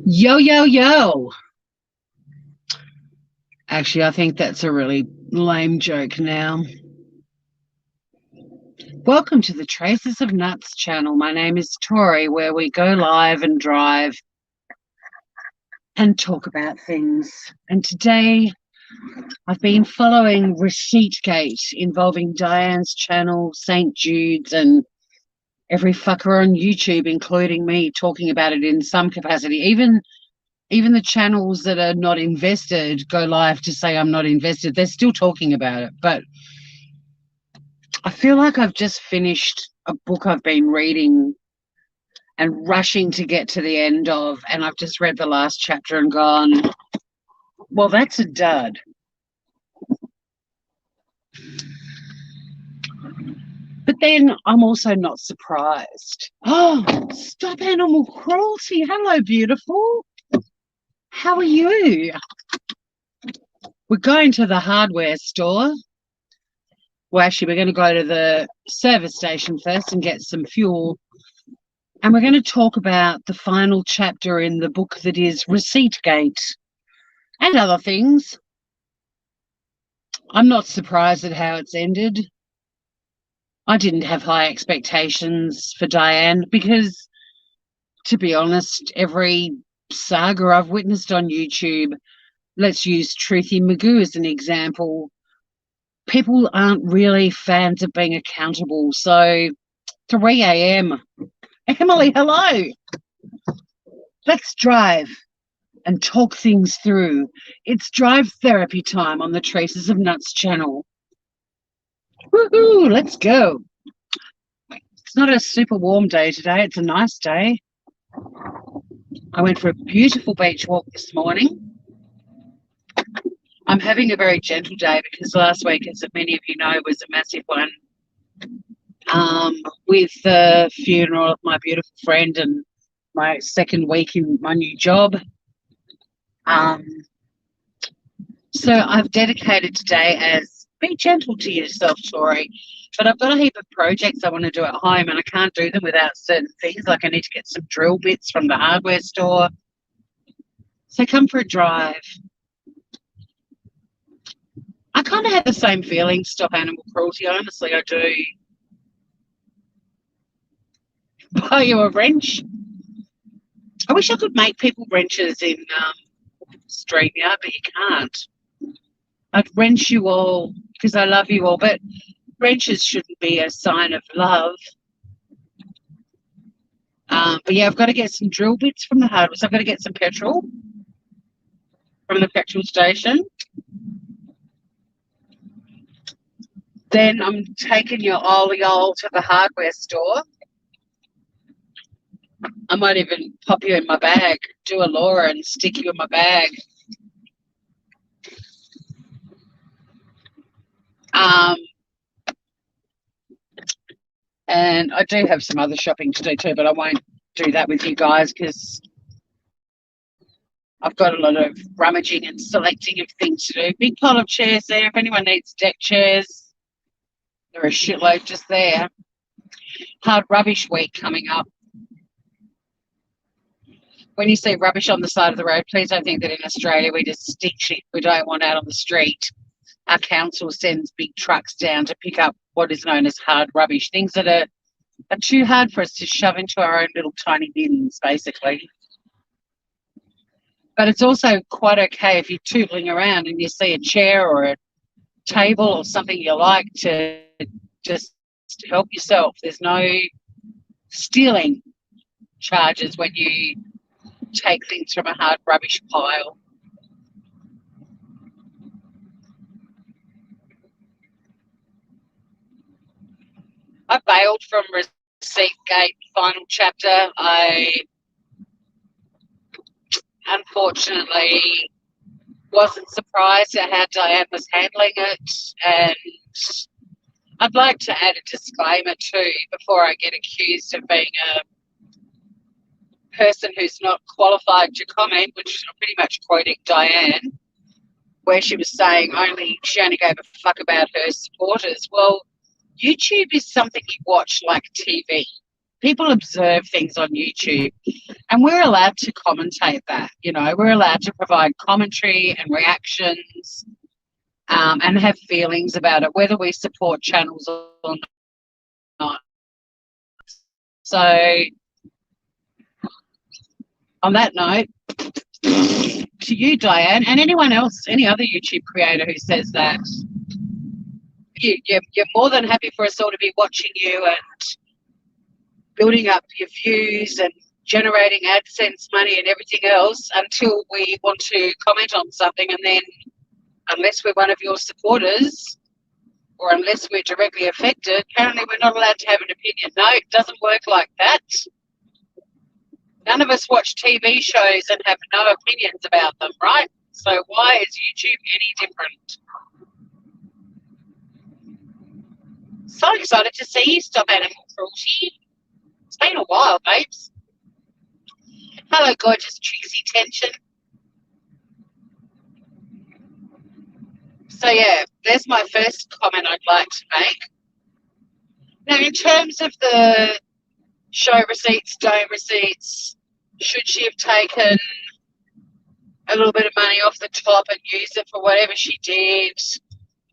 Yo, yo, yo. Actually, I think that's a really lame joke now. Welcome to the Traces of Nuts channel. My name is Tori, where we go live and drive and talk about things. And today I've been following Receiptgate involving Diane's channel, St. Jude's, and every fucker on YouTube, including me, talking about it in some capacity. Even the channels that are not invested go live to say I'm not invested. They're still talking about it. But I feel like I've just finished a book I've been reading and rushing to get to the end of, and I've just read the last chapter and gone, well, that's a dud. But then I'm also not surprised. Oh, stop animal cruelty. Hello, beautiful. How are you? We're going to the hardware store. Well, actually, we're going to go to the service station first and get some fuel. And we're going to talk about the final chapter in the book that is Receiptgate and other things. I'm not surprised at how it's ended. I didn't have high expectations for Diane because, to be honest, every saga I've witnessed on YouTube, let's use Truthy Magoo as an example, people aren't really fans of being accountable. So 3 a.m. Emily, hello. Let's drive and talk things through. It's drive therapy time on the Traces of Nuts channel. Woohoo, let's go. It's not a super warm day today. It's a nice day. I went for a beautiful beach walk this morning. I'm having a very gentle day because last week, as many of you know, was a massive one with the funeral of my beautiful friend and my second week in my new job. So I've dedicated today as be gentle to yourself, Tori. But I've got a heap of projects I want to do at home and I can't do them without certain things. Like I need to get some drill bits from the hardware store. So come for a drive. I kind of have the same feeling, stop animal cruelty. Honestly, I do. Buy you a wrench. I wish I could make people wrenches in StreamYard, but you can't. I'd wrench you all because I love you all, but wrenches shouldn't be a sign of love. But yeah, I've got to get some drill bits from the hardware. So I've got to get some petrol from the petrol station. Then I'm taking your oleol to the hardware store. I might even pop you in my bag, do a Laura and stick you in my bag. And I do have some other shopping to do too, but I won't do that with you guys because I've got a lot of rummaging and selecting of things to do. Big pile of chairs there. If anyone needs deck chairs, there are a shitload just there. Hard rubbish week coming up. When you see rubbish on the side of the road, please don't think that in Australia we just stick shit we don't want out on the street. Our council sends big trucks down to pick up what is known as hard rubbish, things that are too hard for us to shove into our own little tiny bins, basically. But it's also quite okay if you're tootling around and you see a chair or a table or something you like to just help yourself. There's no stealing charges when you take things from a hard rubbish pile. I bailed from Receiptgate final chapter. I unfortunately wasn't surprised at how Diane was handling it, and I'd like to add a disclaimer too before I get accused of being a person who's not qualified to comment, which I'm pretty much quoting Diane, where she was saying she only gave a fuck about her supporters. Well, YouTube is something you watch like TV. People observe things on YouTube, and we're allowed to commentate that. You know, we're allowed to provide commentary and reactions, and have feelings about it, whether we support channels or not. So, on that note, to you, Diane, and anyone else, any other YouTube creator who says that, you're more than happy for us all to be watching you and building up your views and generating AdSense money and everything else until we want to comment on something, and then unless we're one of your supporters or unless we're directly affected, apparently we're not allowed to have an opinion. No, it doesn't work like that. None of us watch TV shows and have no opinions about them, right? So why is YouTube any different? So excited to see you stop animal cruelty. It's been a while, babes. Hello, gorgeous Trixie Tension. So, yeah, there's my first comment I'd like to make. Now, in terms of the show receipts, don't receipts, should she have taken a little bit of money off the top and used it for whatever she did?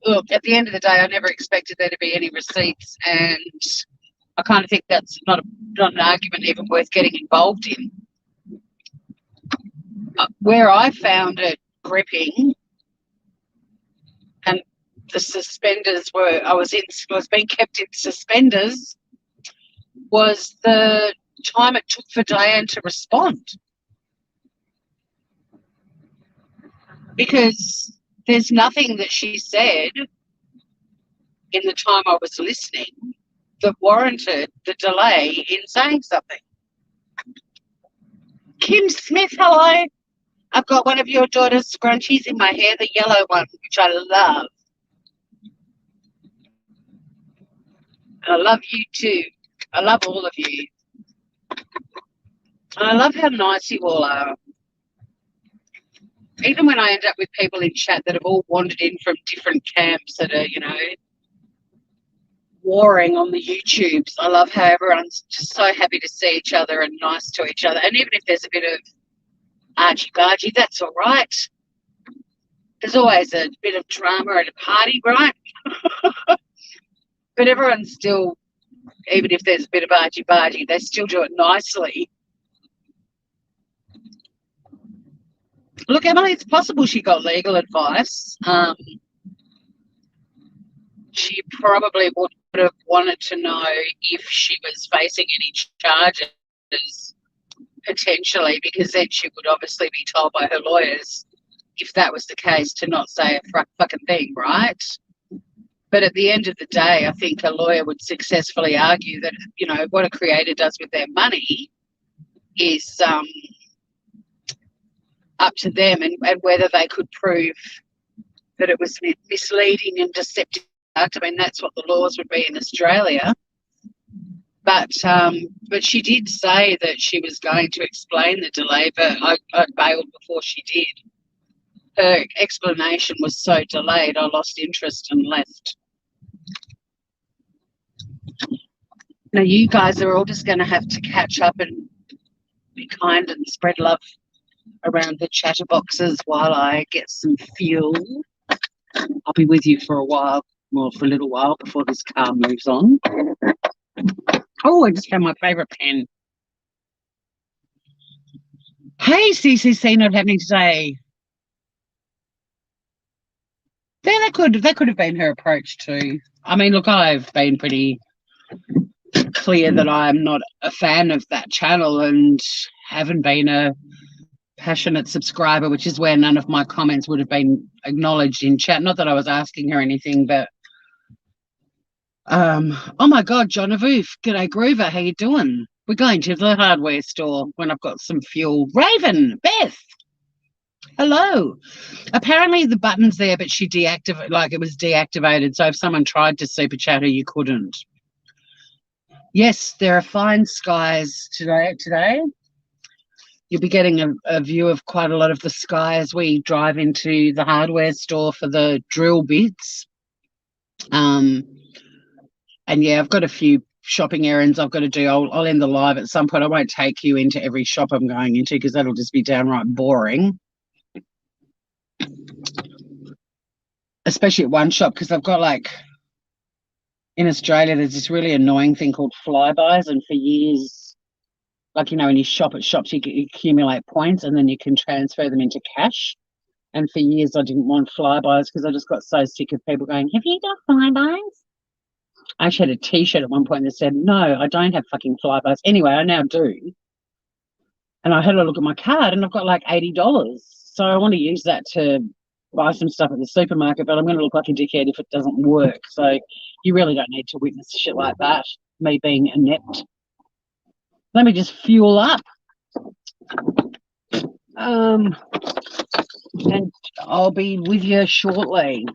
Look, at the end of the day, I never expected there to be any receipts, and I kind of think that's not an argument even worth getting involved in. Where I found it gripping, and the suspenders I was being kept in suspenders, was the time it took for Diane to respond. Because there's nothing that she said in the time I was listening that warranted the delay in saying something. Kim Smith, hello. I've got one of your daughter's scrunchies in my hair, the yellow one, which I love. And I love you too. I love all of you. And I love how nice you all are. Even when I end up with people in chat that have all wandered in from different camps that are, you know, warring on the YouTubes, I love how everyone's just so happy to see each other and nice to each other. And even if there's a bit of argy-bargy, that's all right. There's always a bit of drama at a party, right? But everyone's still, even if there's a bit of argy-bargy, they still do it nicely. Look, Emily, it's possible she got legal advice. She probably would have wanted to know if she was facing any charges, potentially, because then she would obviously be told by her lawyers, if that was the case, to not say a fucking thing, right? But at the end of the day, I think a lawyer would successfully argue that, you know, what a creator does with their money is up to them, and whether they could prove that it was misleading and deceptive. I mean, that's what the laws would be in Australia. But she did say that she was going to explain the delay, but I bailed before she did. Her explanation was so delayed, I lost interest and left. Now, you guys are all just going to have to catch up and be kind and spread love around the chatterboxes while I get some fuel. I'll be with you for a while, well, for a little while before this car moves on. Oh, I just found my favourite pen. Hey, CCC, not happening today. Yeah, that could have been her approach too. I mean, look, I've been pretty clear that I'm not a fan of that channel and haven't been a passionate subscriber, which is where none of my comments would have been acknowledged in chat. Not that I was asking her anything, but oh my God, John Avoof, g'day Groover, how you doing? We're going to the hardware store when I've got some fuel. Raven, Beth, hello. Apparently the button's there, but she deactivated, like it was deactivated. So if someone tried to super chat her, you couldn't. Yes, there are fine skies today. You'll be getting a view of quite a lot of the sky as we drive into the hardware store for the drill bits. And yeah, I've got a few shopping errands I've got to do. I'll end the live at some point. I won't take you into every shop I'm going into because that'll just be downright boring. Especially at one shop, because I've got, like, in Australia, there's this really annoying thing called Flybuys, and for years, like, you know, when you shop at shops, you accumulate points and then you can transfer them into cash. And for years, I didn't want Flybuys because I just got so sick of people going, "Have you got Flybuys?" I actually had a T-shirt at one point that said, "No, I don't have fucking Flybuys." Anyway, I now do. And I had a look at my card and I've got like $80. So I want to use that to buy some stuff at the supermarket, but I'm going to look like a dickhead if it doesn't work. So you really don't need to witness shit like that, me being inept. Let me just fuel up. And I'll be with you shortly.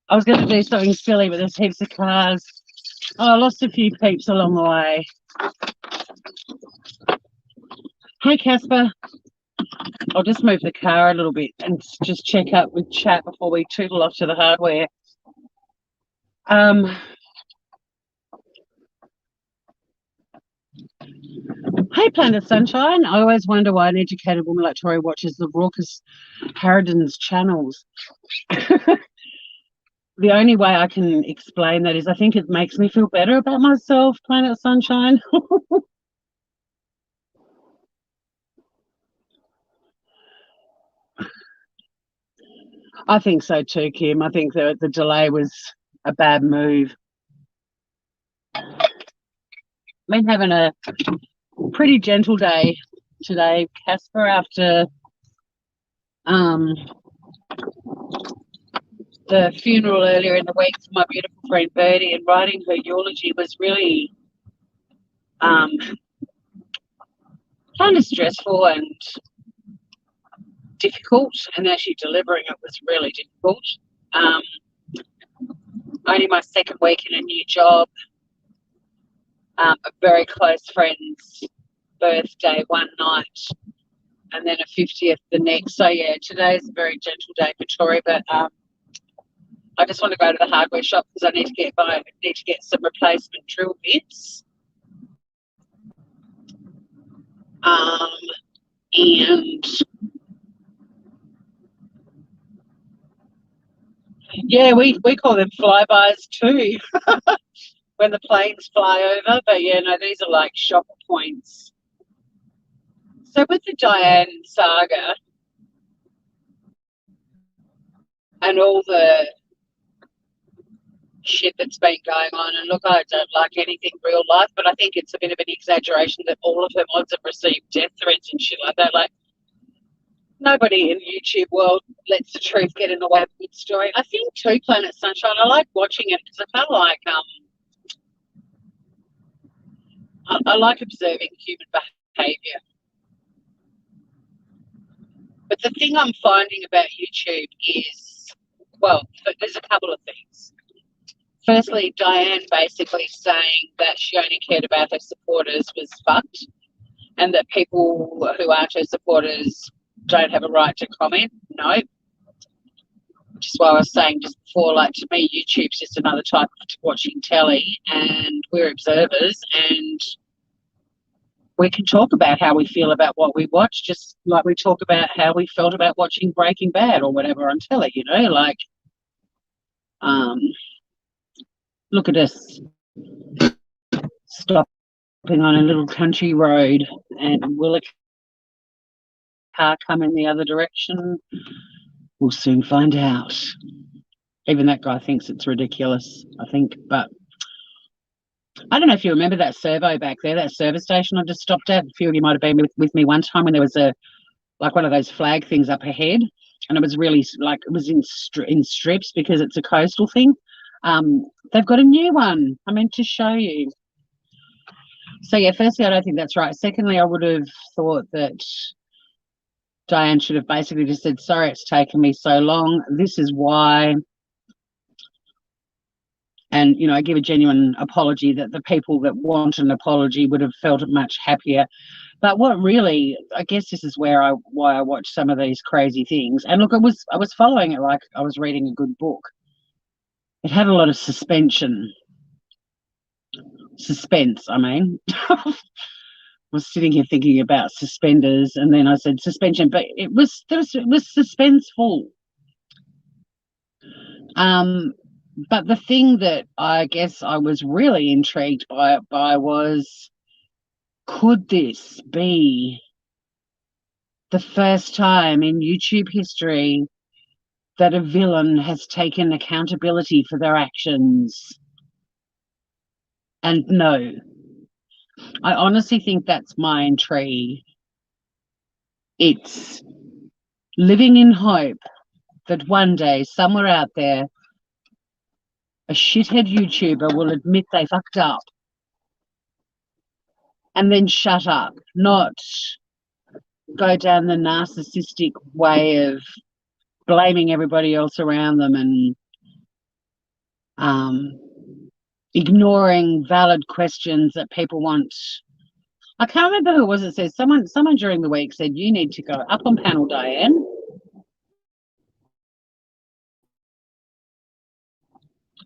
I was going to do something silly, but there's heaps of cars. Oh, I lost a few peeps along the way. Hey, Casper. I'll just move the car a little bit and just check up with chat before we tootle off to the hardware. Hey, Planet Sunshine. I always wonder why an educated woman like Tori watches the raucous Harridan's channels. The only way I can explain that is I think it makes me feel better about myself, Planet Sunshine. I think so too, Kim. I think the delay was a bad move. Been having a pretty gentle day today, Casper, after the funeral earlier in the week for my beautiful friend Bertie, and writing her eulogy was really kind of stressful and difficult, and actually delivering it was really difficult. Only my second week in a new job, a very close friend's birthday one night, and then a 50th the next. So yeah, today's a very gentle day for Tori, but I just want to go to the hardware shop because I need to get some replacement drill bits. And yeah, we call them flybys too. when the planes fly over. But yeah, no, these are like shocker points. So with the Diane saga and all the shit that's been going on, and look, I don't like anything real life, but I think it's a bit of an exaggeration that all of her mods have received death threats and shit like that. Like, nobody in YouTube world lets the truth get in the way of a good story. I think too, Planet Sunshine, I like watching it because I felt like I like observing human behaviour. But the thing I'm finding about YouTube is, well, there's a couple of things. Firstly, Diane basically saying that she only cared about her supporters was fucked, and that people who aren't her supporters don't have a right to comment. No. Which is why I was saying just before, like, to me, YouTube's just another type of watching telly, and we're observers, and we can talk about how we feel about what we watch, just like we talk about how we felt about watching Breaking Bad or whatever on telly, you know, like, look at us stopping on a little country road, and will a car come in the other direction? We'll soon find out. Even that guy thinks it's ridiculous, I think. But I don't know if you remember that servo back there, that service station I just stopped at. A few of you might have been with me one time when there was like one of those flag things up ahead, and it was really like it was in strips because it's a coastal thing. They've got a new one. I meant to show you. So yeah, firstly, I don't think that's right. Secondly, I would have thought that Diane should have basically just said, sorry, it's taken me so long. This is why. And, you know, I give a genuine apology that the people that want an apology would have felt much happier. But what really, I guess this is why I watch some of these crazy things. And look, I was following it like I was reading a good book. It had a lot of suspense, I mean. I was sitting here thinking about suspenders, and then I said suspension, but it was suspenseful. But the thing that I guess I was really intrigued by was, could this be the first time in YouTube history that a villain has taken accountability for their actions? And no, I honestly think that's my intrigue. It's living in hope that one day, somewhere out there, a shithead YouTuber will admit they fucked up and then shut up, not go down the narcissistic way of blaming everybody else around them and ignoring valid questions that people want. I can't remember who it was that said, someone during the week said, you need to go up on panel, Diane.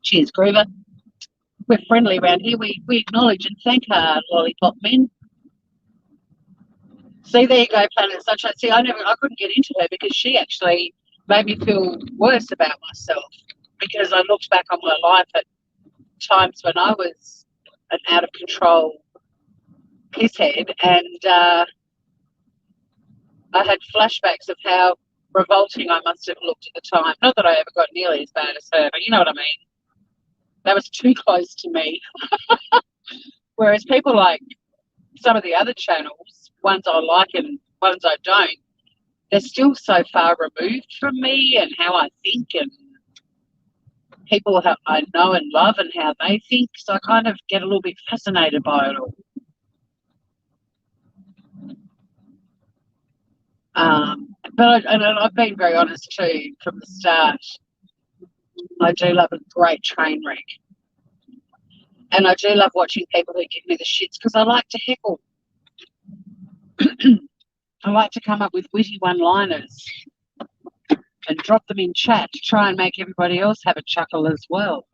Cheers, Groover. We're friendly around here. We acknowledge and thank our lollipop men. See, there you go, Planet Sunshine. See, I couldn't get into her because she actually made me feel worse about myself, because I looked back on my life at times when I was an out of control pisshead, and I had flashbacks of how revolting I must have looked at the time. Not that I ever got nearly as bad as her, but you know what I mean. That was too close to me. Whereas people like some of the other channels, ones I like and ones I don't, they're still so far removed from me and how I think, and people I know and love and how they think. So I kind of get a little bit fascinated by it all. But I've been very honest too from the start. I do love a great train wreck. And I do love watching people who give me the shits, because I like to heckle. I like to come up with witty one-liners and drop them in chat to try and make everybody else have a chuckle as well.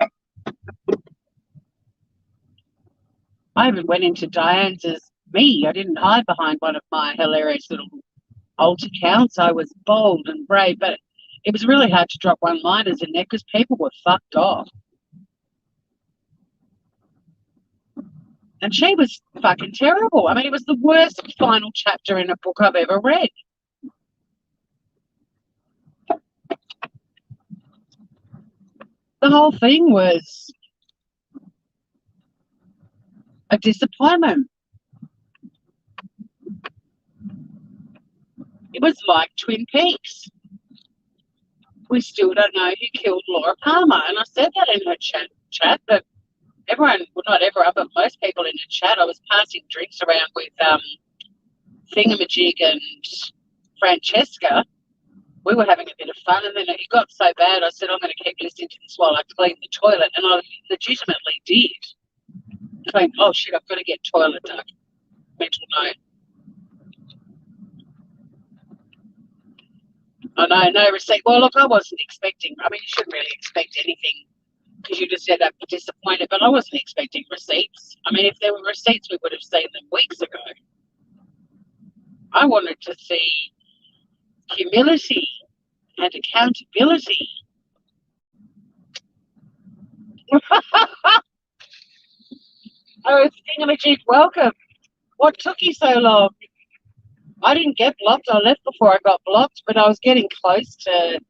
I even went into Diane's as me. I didn't hide behind one of my hilarious little alt accounts. I was bold and brave, but it was really hard to drop one-liners in there because people were fucked off. And she was fucking terrible. I mean, it was the worst final chapter in a book I've ever read. The whole thing was a disappointment. It was like Twin Peaks. We still don't know who killed Laura Palmer. And I said that in her chat, but everyone, well, not everyone, but most people in the chat, I was passing drinks around with Thingamajig and Francesca. We were having a bit of fun, and then it got so bad, I said, I'm going to keep listening to this while I clean the toilet, and I legitimately did. Clean, oh shit, I've got to get toilet done. Mental note. Oh no, no receipt. Well, look, I wasn't expecting, I mean, you shouldn't really expect anything because you just said I'm disappointed, but I wasn't expecting receipts. I mean, if there were receipts, we would have seen them weeks ago. I wanted to see humility and accountability. Oh, Thingamajig, welcome. What took you so long? I didn't get blocked. I left before I got blocked, but I was getting close to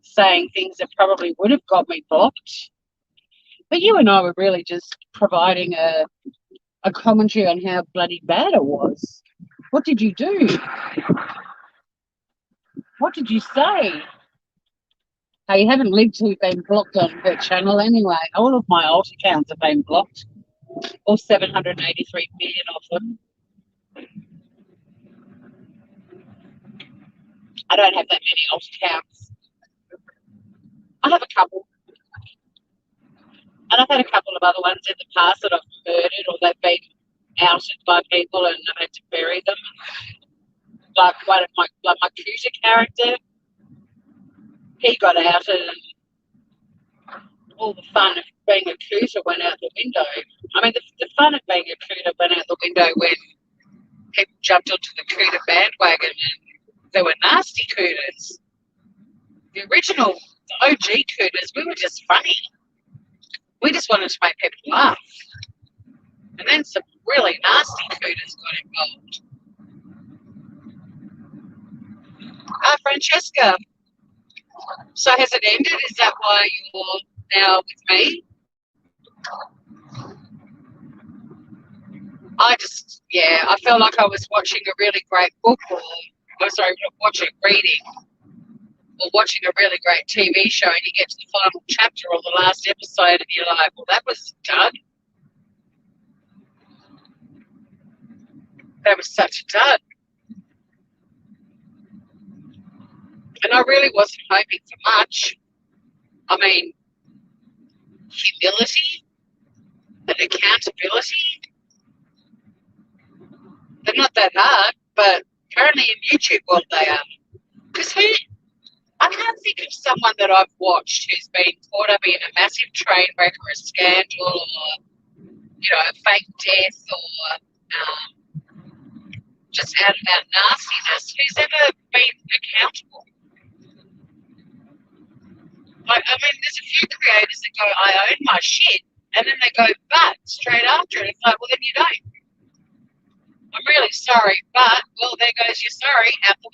saying things that probably would have got me blocked. But you and I were really just providing a commentary on how bloody bad it was. What did you do? What did you say? Hey, you haven't lived till you've been blocked on her channel anyway. All of my alt accounts have been blocked. All 783 million of them. I don't have that many alt accounts. I have a couple. And I've had a couple of other ones in the past that I've murdered or they've been outed by people and I've had to bury them. Like one of my Cooter character, he got outed and all the fun of being a Cooter went out the window. I mean, the fun of being a Cooter went out the window when people jumped onto the Cooter bandwagon and there were nasty Cooters. The original, the OG Cooters, we were just funny. We just wanted to make people laugh. And then some really nasty Cooters got involved. Francesca, so has it ended? Is that why you're now with me? I felt like I was watching a really great book reading or watching a really great TV show and you get to the final chapter or the last episode and you're like, well, that was dud. That was such a dud. And I really wasn't hoping for much. I mean, humility and accountability, they're not that hard, but apparently in YouTube world they are. Because I can't think of someone that I've watched who's been caught up in a massive train wreck or a scandal or, a fake death or just out and out nastiness who's ever been accountable. Like, I mean, there's a few creators that go, I own my shit, and then they go, but straight after it, it's like, well, then you don't. I'm really sorry, but, well, there goes your sorry out the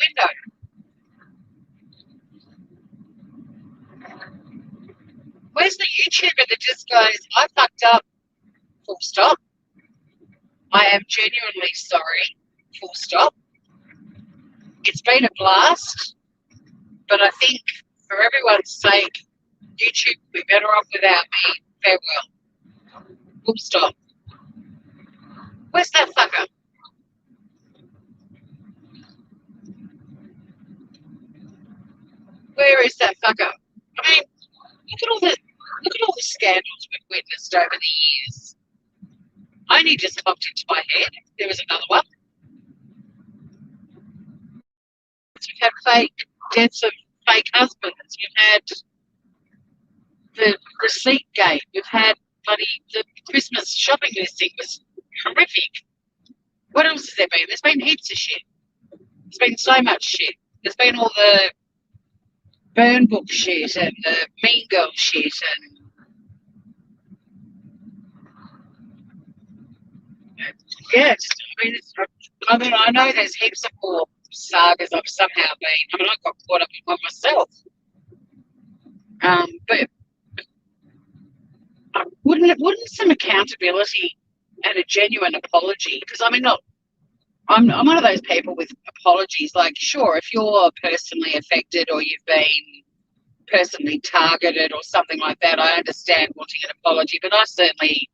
window. Where's the YouTuber that just goes, I fucked up, full stop. I am genuinely sorry, full stop. It's been a blast, but I think for everyone's sake, YouTube will be better off without me. Farewell. Full stop. Where's that fucker? Where is that fucker? I mean, look at all the scandals we've witnessed over the years. Only just popped into my head. There was another one. We've had fake deaths of fake husbands. We've had the receipt gate. We've had the Christmas shopping listing was horrific. What else has there been? There's been heaps of shit. There's been so much shit. There's been all the burn book shit and the mean girl shit and Yeah, I mean, I know there's heaps of more sagas I've somehow been. I mean, I got caught up in one myself. But wouldn't some accountability and a genuine apology? Because I mean, not I'm one of those people with apologies. Like, sure, if you're personally affected or you've been personally targeted or something like that, I understand wanting an apology. But I certainly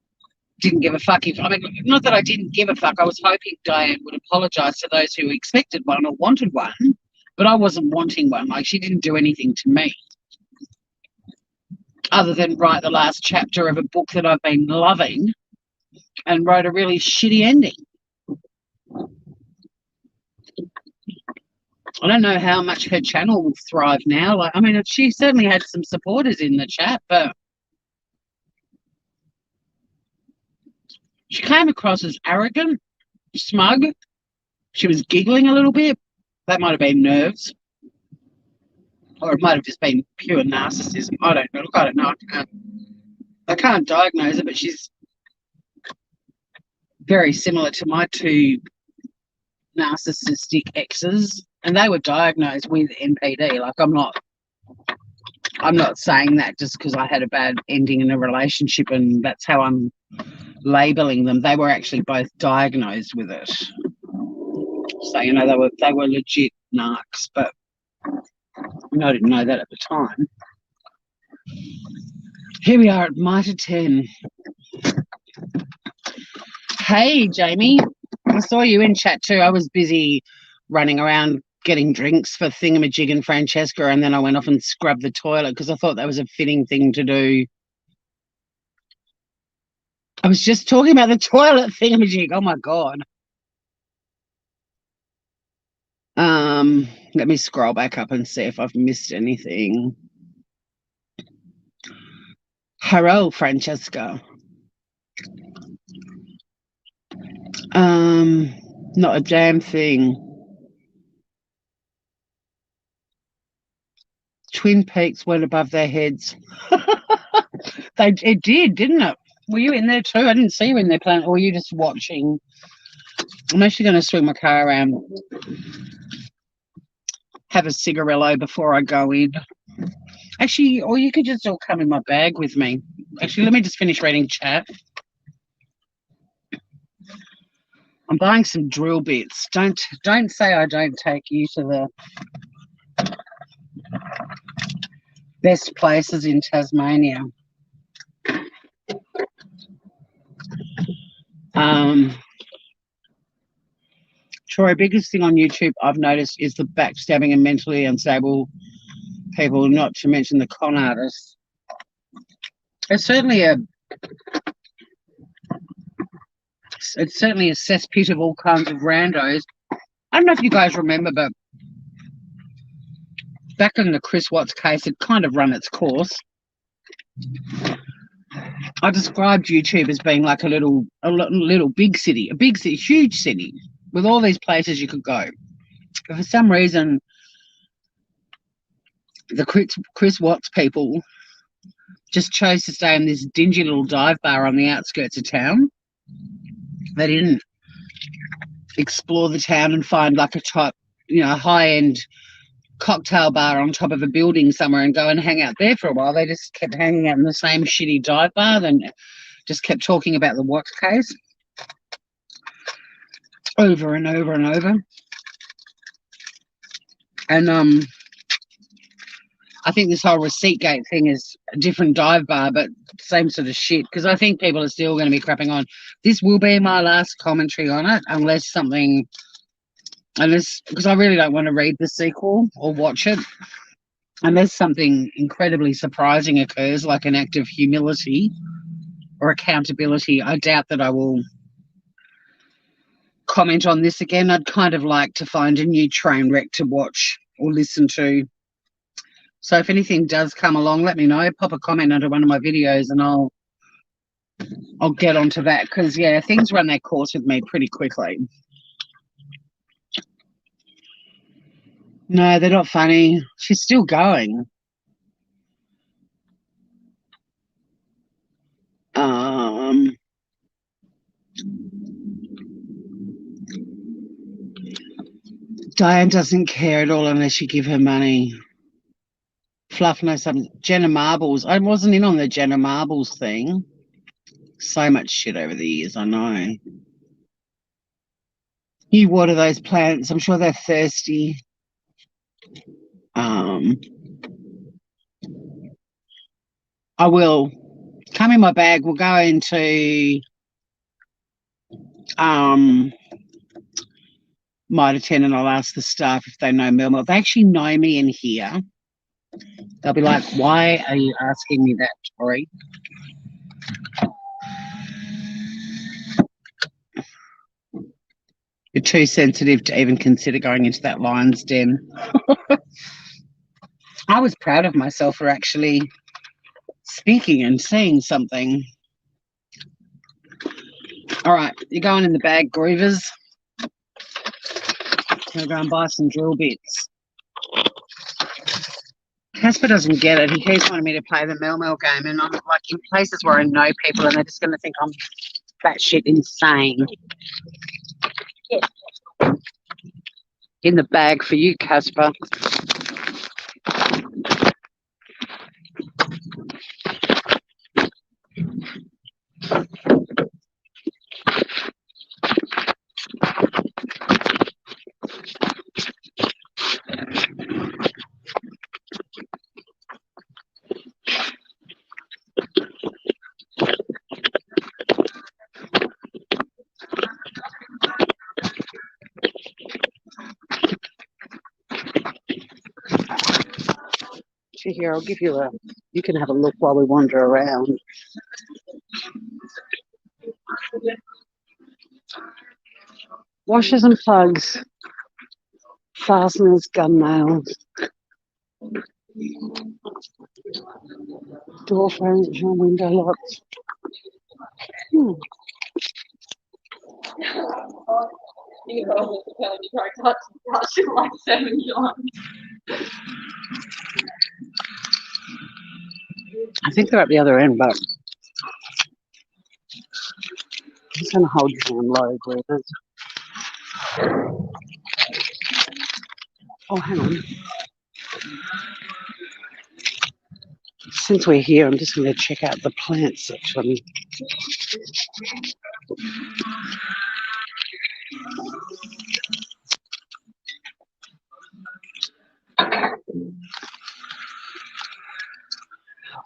didn't give a fuck. If I mean, not that I didn't give a fuck. I was hoping Diane would apologise to those who expected one or wanted one, but I wasn't wanting one. Like, she didn't do anything to me other than write the last chapter of a book that I've been loving and wrote a really shitty ending. I don't know how much her channel will thrive now. Like, I mean, she certainly had some supporters in the chat, but she came across as arrogant, smug. She was giggling a little bit. That might have been nerves, or it might have just been pure narcissism. I don't know. Look, I don't know. I can't diagnose it, but she's very similar to my two narcissistic exes, and they were diagnosed with NPD. Like, I'm not saying that just because I had a bad ending in a relationship and that's how I'm labeling them. They were actually both diagnosed with it. So, you know, they were legit narcs, but I didn't know that at the time. Here we are at Mitre 10. Hey, Jamie. I saw you in chat too. I was busy running around getting drinks for Thingamajig and Francesca, and then I went off and scrubbed the toilet because I thought that was a fitting thing to do. I was just talking about the toilet Thingamajig. Oh my God. Let me scroll back up and see if I've missed anything. Hello, Francesca. Not a damn thing. Twin Peaks went above their heads. It did, didn't it? Were you in there too? I didn't see you in there playing, or were you just watching? I'm actually going to swing my car around, have a cigarillo before I go in. Actually, or you could just all come in my bag with me. Actually, let me just finish reading chat. I'm buying some drill bits. Don't say I don't take you to the best places in Tasmania. Troy, biggest thing on YouTube I've noticed is the backstabbing and mentally unstable people, not to mention the con artists. It's certainly a cesspit of all kinds of randos. I don't know if you guys remember, but back in the Chris Watts case, it kind of run its course. I described YouTube as being like a little big city, huge city with all these places you could go. But for some reason, the Chris Watts people just chose to stay in this dingy little dive bar on the outskirts of town. They didn't explore the town and find like a top, high-end cocktail bar on top of a building somewhere and go and hang out there for a while. They just kept hanging out in the same shitty dive bar and just kept talking about the Watts case over and over and over. And I think this whole Receipt Gate thing is a different dive bar, but same sort of shit, because I think people are still going to be crapping on. This will be my last commentary on it, because I really don't want to read the sequel or watch it, unless something incredibly surprising occurs, like an act of humility or accountability. I doubt that I will comment on this again. I'd kind of like to find a new train wreck to watch or listen to. So if anything does come along, let me know. Pop a comment under one of my videos and I'll get onto that, because, yeah, things run their course with me pretty quickly. No, they're not funny. She's still going. Diane doesn't care at all unless you give her money. Fluff knows something. Jenna Marbles. I wasn't in on the Jenna Marbles thing. So much shit over the years, I know. You water those plants. I'm sure they're thirsty. I will. Come in my bag. We'll go into Mitre 10 and I'll ask the staff if they know Melmel. If they actually know me in here, they'll be like, why are you asking me that, Tori? You're too sensitive to even consider going into that lion's den. I was proud of myself for actually speaking and saying something. All right, you're going in the bag, Groovers. Gonna go and buy some drill bits. Casper doesn't get it. He keeps wanting me to play the Mel game, and I'm like in places where I know people, and they're just going to think I'm batshit insane. In the bag for you, Casper. Here, I'll give you you can have a look while we wander around. Washers and plugs, fasteners, gun nails, door frames, window locks. You always tell me you tried touching like 7 times. I think they're at the other end, but I'm just going to hold you down low, Groovers. Oh, hang on. Since we're here, I'm just going to check out the plant section.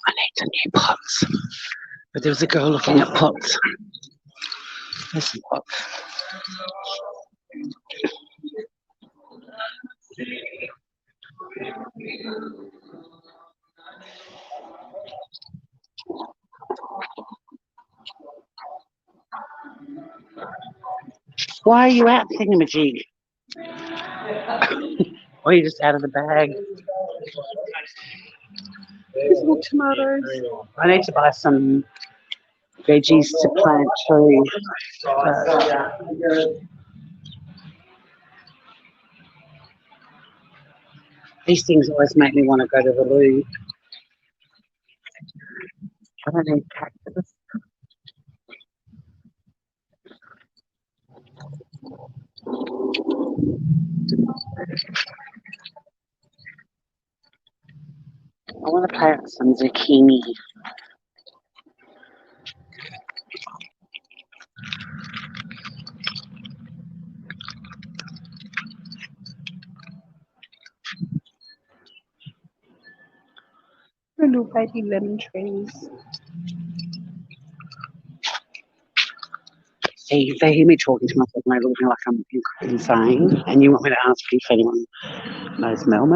I need some new pots. But there was a girl looking at pots. There's some pots. Why are you out, thingamajig? Or are you just out of the bag? There's more tomatoes. I need to buy some veggies to plant too. These things always make me want to go to the loo. I don't need cactus. I want to plant some zucchini. Little baby lemon trees. See, if they hear me talking to myself and they look at me like I'm insane, and you want me to ask if anyone knows Mel?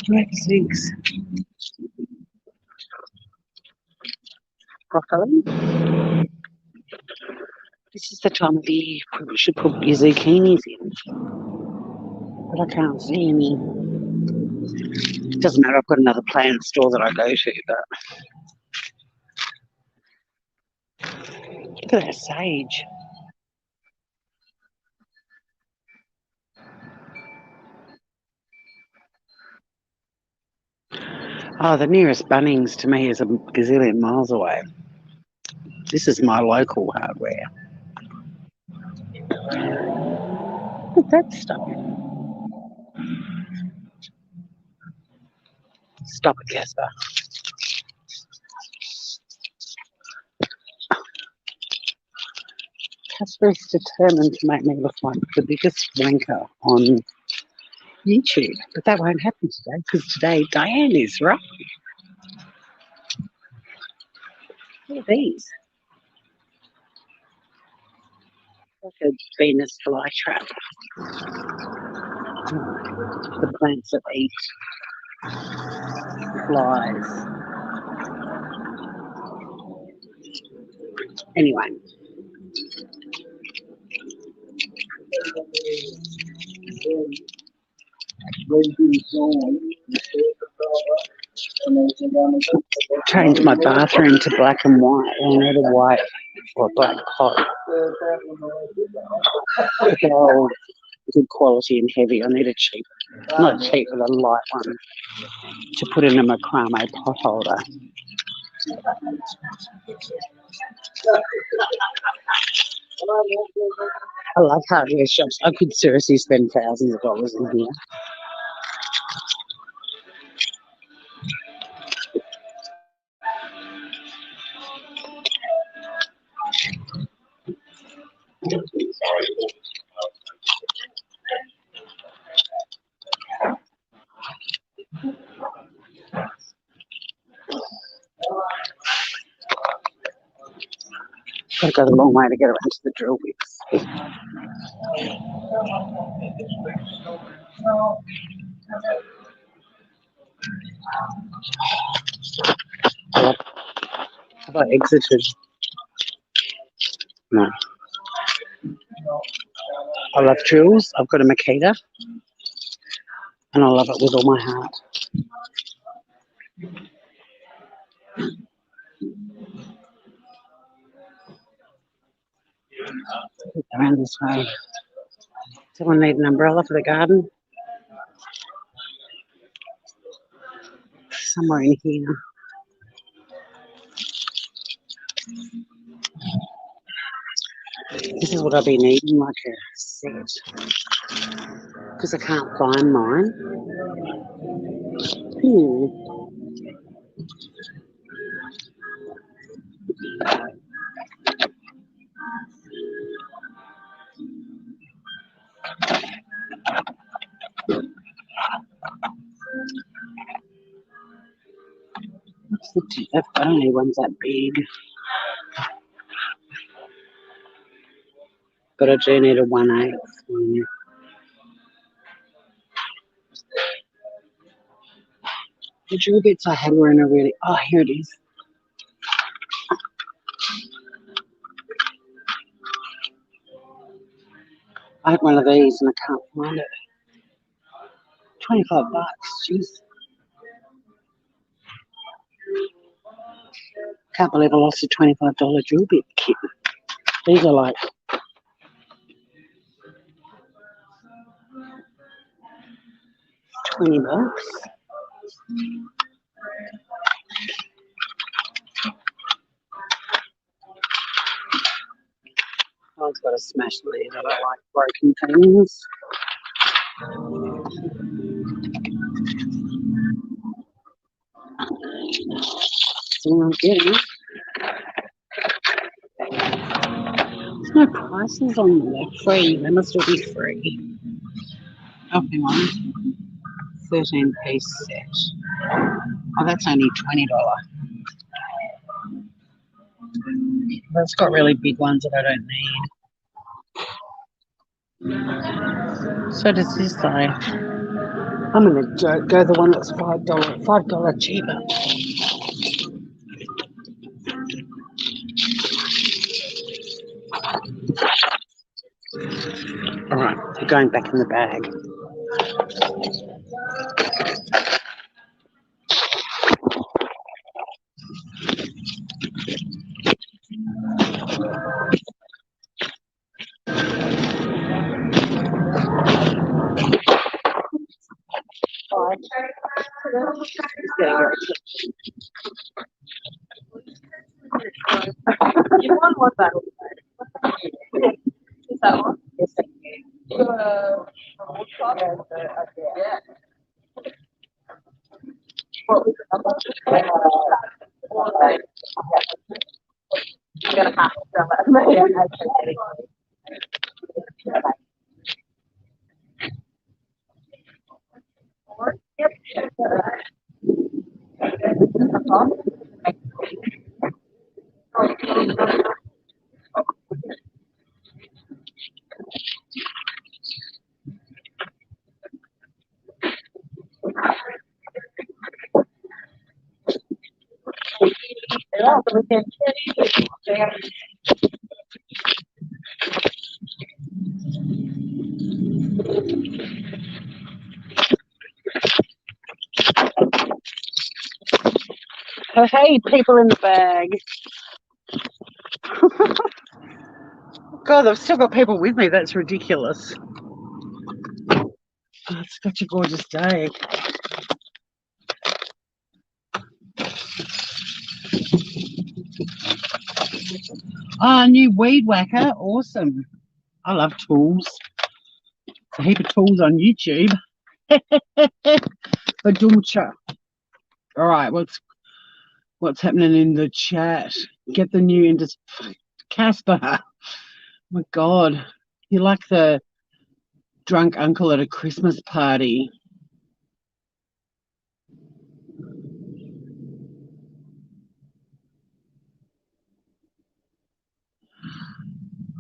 Thanks. Broccoli. This is the time of the year you probably should put your zucchinis in. But I can't see any. It doesn't matter, I've got another plant store that I go to, but look at that sage. Oh, the nearest Bunnings to me is a gazillion miles away. This is my local hardware. What's that stuff? Stop it, Casper. Casper is determined to make me look like the biggest wanker on YouTube, but that won't happen today because today Diane is, right? Look at these. Like a Venus flytrap. The plants that eat flies. Anyway. Changed my bathroom to black and white. I need a white or black pot. They're good quality and heavy. I need a cheap, not cheap, but a light one to put in a macrame pot holder. I love hardware shops. I could seriously spend thousands of dollars in here. Got to go the long way to get around to the drill bits. Have I exited? No. I love drills. I've got a Makita. And I love it with all my heart. Around this way. Someone need an umbrella for the garden? Somewhere in here. This is what I've been eating, like a set. Because I can't find mine. What's the tip? I don't know one's that big. But I do need a 1/8 one. The drill bits I had were in a really... Oh, here it is. I had one of these and I can't find it. $25, jeez. Can't believe I lost a $25 drill bit kit. These are like $20. I've got to smash these. I don't like broken things. So I'm getting. There's no prices on there. Free. They must all be free. Oh, hang on. 13-piece set. Oh, that's only $20. That's got really big ones that I don't need. So does this though. I'm going to go the one that's $5 cheaper. All right, they're going back in the bag. You won one battle. Is that one? Yes. Yeah. What was the number? I'm gonna have to sell it. Yeah, so we can Oh, hey, people in the bag. God, I've still got people with me. That's ridiculous. Oh, it's such a gorgeous day. Ah, new weed whacker. Awesome. I love tools. A heap of tools on YouTube. Badumcha. All right, what's happening in the chat? Get the new into Casper. Oh my God, you're like the drunk uncle at a Christmas party.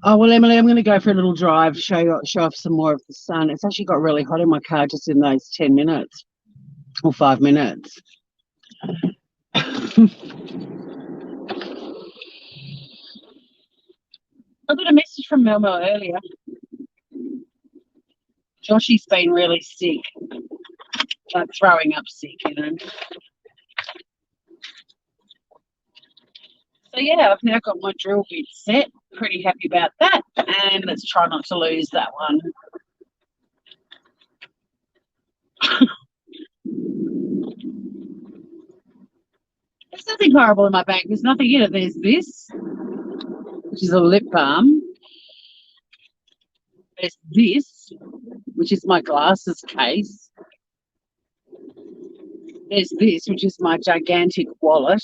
Oh well, Emily, I'm going to go for a little drive, show off some more of the sun. It's actually got really hot in my car just in those 10 minutes or 5 minutes. I got a message from Melmo earlier. Joshy's been really sick, like throwing up sick, you know. So yeah, I've now got my drill bit set. Pretty happy about that. And let's try not to lose that one. There's nothing horrible in my bag. There's nothing in it. There's this, which is a lip balm. There's this, which is my glasses case. There's this, which is my gigantic wallet,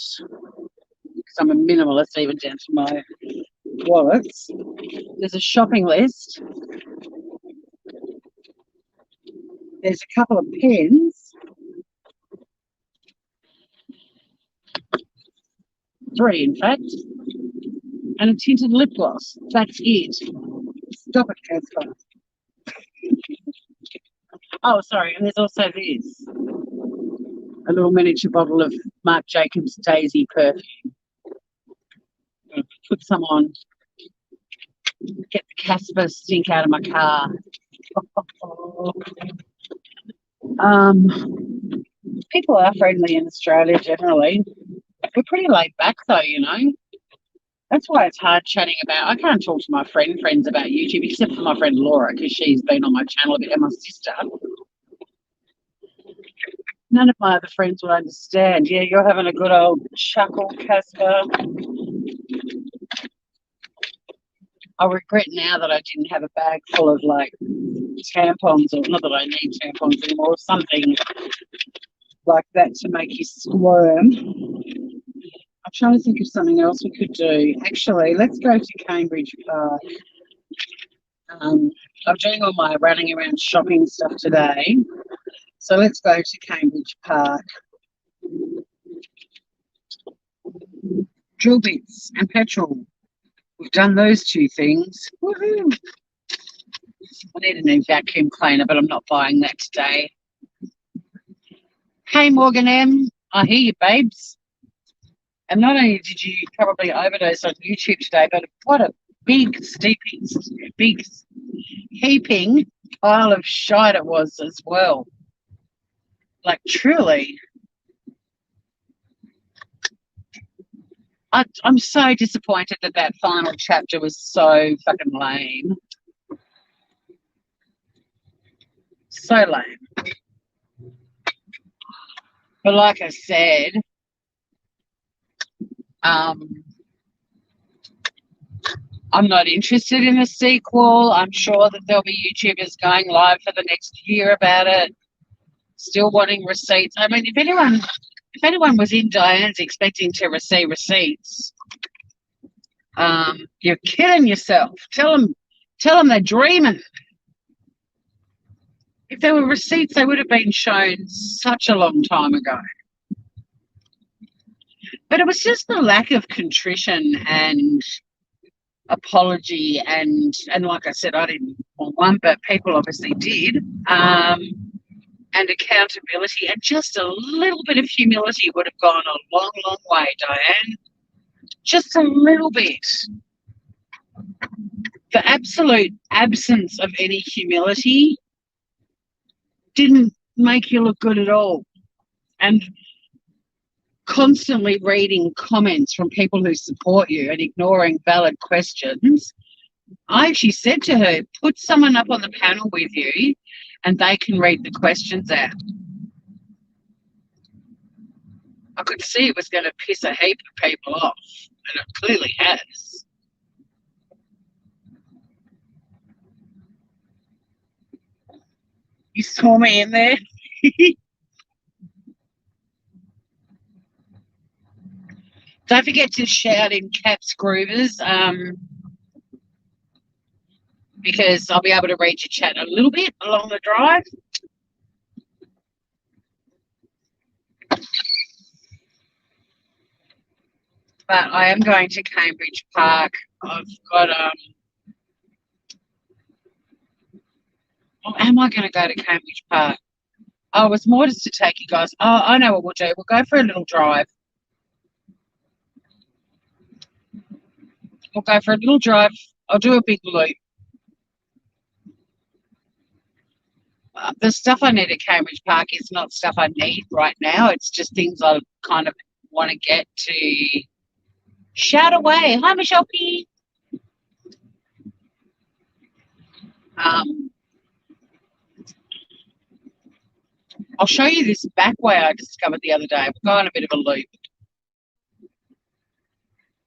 because I'm a minimalist even down to my wallets. There's a shopping list. There's a couple of pens. 3, in fact. And a tinted lip gloss. That's it. Stop it, Casper. Oh, sorry. And there's also this. A little miniature bottle of Marc Jacobs Daisy perfume. Put some on. Get the Casper stink out of my car. People are friendly in Australia generally. We're pretty laid back though, you know. That's why it's hard chatting about. I can't talk to my friends about YouTube except for my friend Laura because she's been on my channel a bit, and my sister. None of my other friends will understand. Yeah, you're having a good old chuckle, Casper. I regret now that I didn't have a bag full of like tampons, or not that I need tampons anymore, or something like that to make you squirm. I'm trying to think of something else we could do. Actually, let's go to Cambridge Park. I'm doing all my running around shopping stuff today. So let's go to Cambridge Park. Drill bits and petrol. We've done those 2 things. Woohoo! I need a new vacuum cleaner, but I'm not buying that today. Hey, Morgan M. I hear you, babes. And not only did you probably overdose on YouTube today, but what a big heaping pile of shite it was as well. Like, truly. I'm so disappointed that final chapter was so fucking lame. So lame. But like I said, I'm not interested in a sequel. I'm sure that there'll be YouTubers going live for the next year about it, still wanting receipts. I mean, if anyone was in Diane's expecting to receive receipts, you're kidding yourself. Tell them they're dreaming. If there were receipts, they would have been shown such a long time ago. But it was just the lack of contrition and apology, and like I said, I didn't want one, but people obviously did. And accountability, and just a little bit of humility would have gone a long, long way, Diane. Just a little bit. The absolute absence of any humility didn't make you look good at all. And constantly reading comments from people who support you and ignoring valid questions, I actually said to her, put someone up on the panel with you and they can read the questions out. I could see it was going to piss a heap of people off, and it clearly has. You saw me in there? Don't forget to shout in caps, Groovers, because I'll be able to read your chat a little bit along the drive. But I am going to Cambridge Park. I've got am I going to go to Cambridge Park? Oh, it was more just to take you guys. Oh, I know what we'll do. We'll go for a little drive. We'll go for a little drive. I'll do a big loop. The stuff I need at Cambridge Park is not stuff I need right now. It's just things I kind of want to get to. Shout away. Hi, Michelle P. I'll show you this back way I discovered the other day. We'll go on a bit of a loop.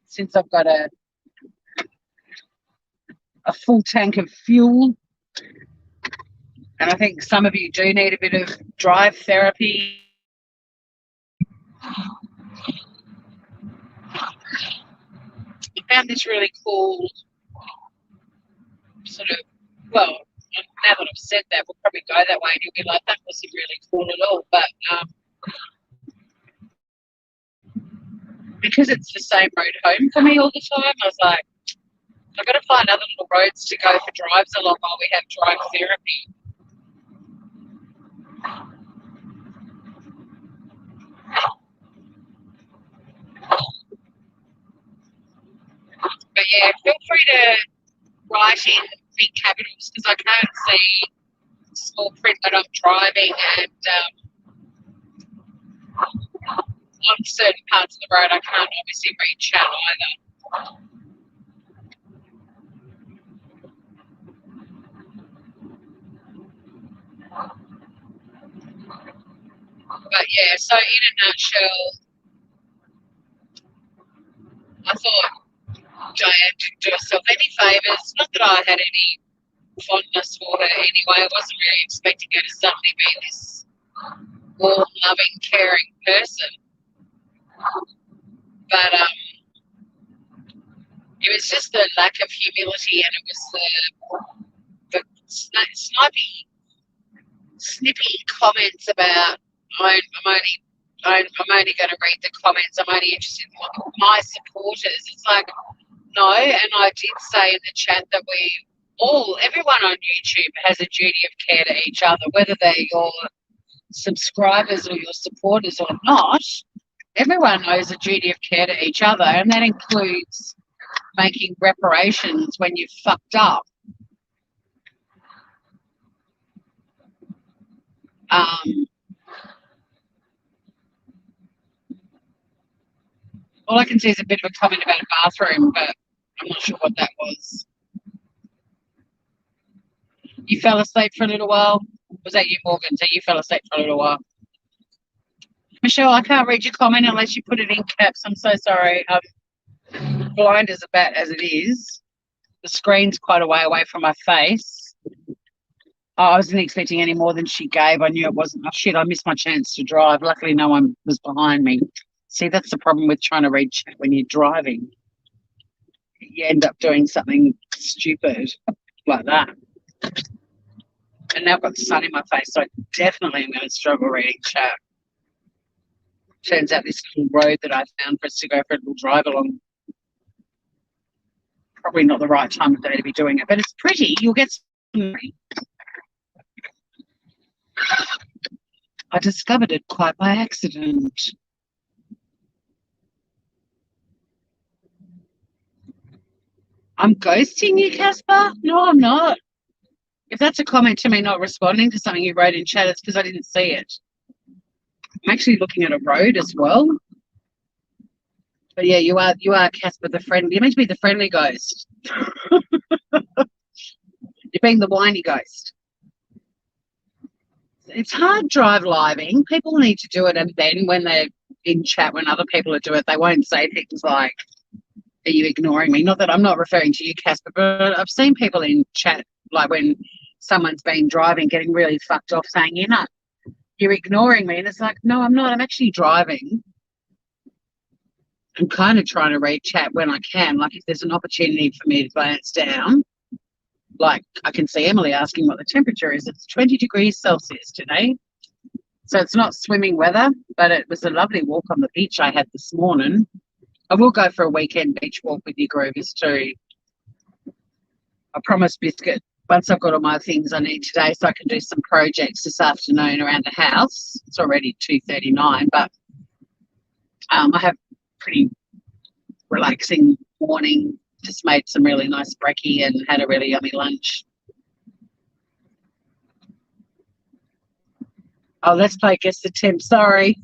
Since I've got a full tank of fuel, and I think some of you do need a bit of drive therapy. I found this really cool sort of, well, now that I've said that, we'll probably go that way and you'll be like, that wasn't really cool at all. But because it's the same road home for me all the time, I was like, I've got to find other little roads to go for drives along while we have drive therapy. But yeah, feel free to write in big capitals because I can't see small print that I'm driving, and on certain parts of the road I can't obviously read chat either. But yeah, so in a nutshell, I thought Diane didn't do herself any favours. Not that I had any fondness for her anyway. I wasn't really expecting her to suddenly be this warm, loving, caring person. But it was just the lack of humility, and it was the snippy comments about I'm only going to read the comments. I'm only interested in my supporters. It's like, no, and I did say in the chat that everyone on YouTube has a duty of care to each other, whether they're your subscribers or your supporters or not. Everyone owes a duty of care to each other, and that includes making reparations when you've fucked up. All I can see is a bit of a comment about a bathroom, but I'm not sure what that was. You fell asleep for a little while? Was that you, Morgan? So you fell asleep for a little while. Michelle, I can't read your comment unless you put it in caps. I'm so sorry. I'm blind as a bat as it is. The screen's quite a way away from my face. Oh, I wasn't expecting any more than she gave. I knew it wasn't. Oh, shit, I missed my chance to drive. Luckily, no one was behind me. See, that's the problem with trying to read chat when you're driving. You end up doing something stupid like that. And now I've got the sun in my face, so I definitely am going to struggle reading chat. Turns out this little road that I found for us to go for a little drive along, probably not the right time of day to be doing it, but it's pretty. You'll get some. I discovered it quite by accident. I'm ghosting you, Casper? No, I'm not. If that's a comment to me not responding to something you wrote in chat, it's because I didn't see it. I'm actually looking at a road as well. But yeah, you are Casper the friendly. You're meant to be the friendly ghost. You're being the whiny ghost. It's hard drive living. People need to do it, and then when they're in chat, when other people are doing it, they won't say things like, "Are you ignoring me?" Not that I'm not referring to you, Casper, but I've seen people in chat, like when someone's been driving, getting really fucked off, saying, "You're ignoring me," and it's like, no, I'm not. I'm actually driving. I'm kind of trying to read chat when I can. Like if there's an opportunity for me to glance down, like I can see Emily asking what the temperature is. It's 20 degrees Celsius today. So it's not swimming weather, but it was a lovely walk on the beach I had this morning. I will go for a weekend beach walk with you groovers too. I promised Biscuit once I've got all my things I need today so I can do some projects this afternoon around the house. It's already 2:39, but I have pretty relaxing morning. Just made some really nice brekkie and had a really yummy lunch. Oh, let's play Guess the Temp. Sorry.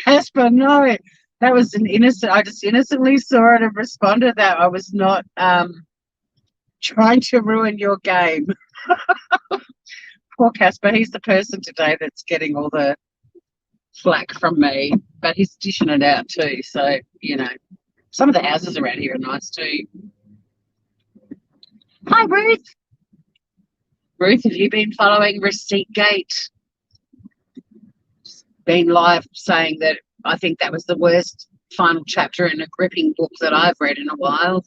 Casper, no. That was an innocent. I just innocently saw it and responded that. I was not trying to ruin your game. Poor Casper. He's the person today that's getting all the flack from me, but he's dishing it out too. So, some of the houses around here are nice too. Hi, Ruth. Ruth, have you been following Receipt Gate? Been live saying that I think that was the worst final chapter in a gripping book that I've read in a while.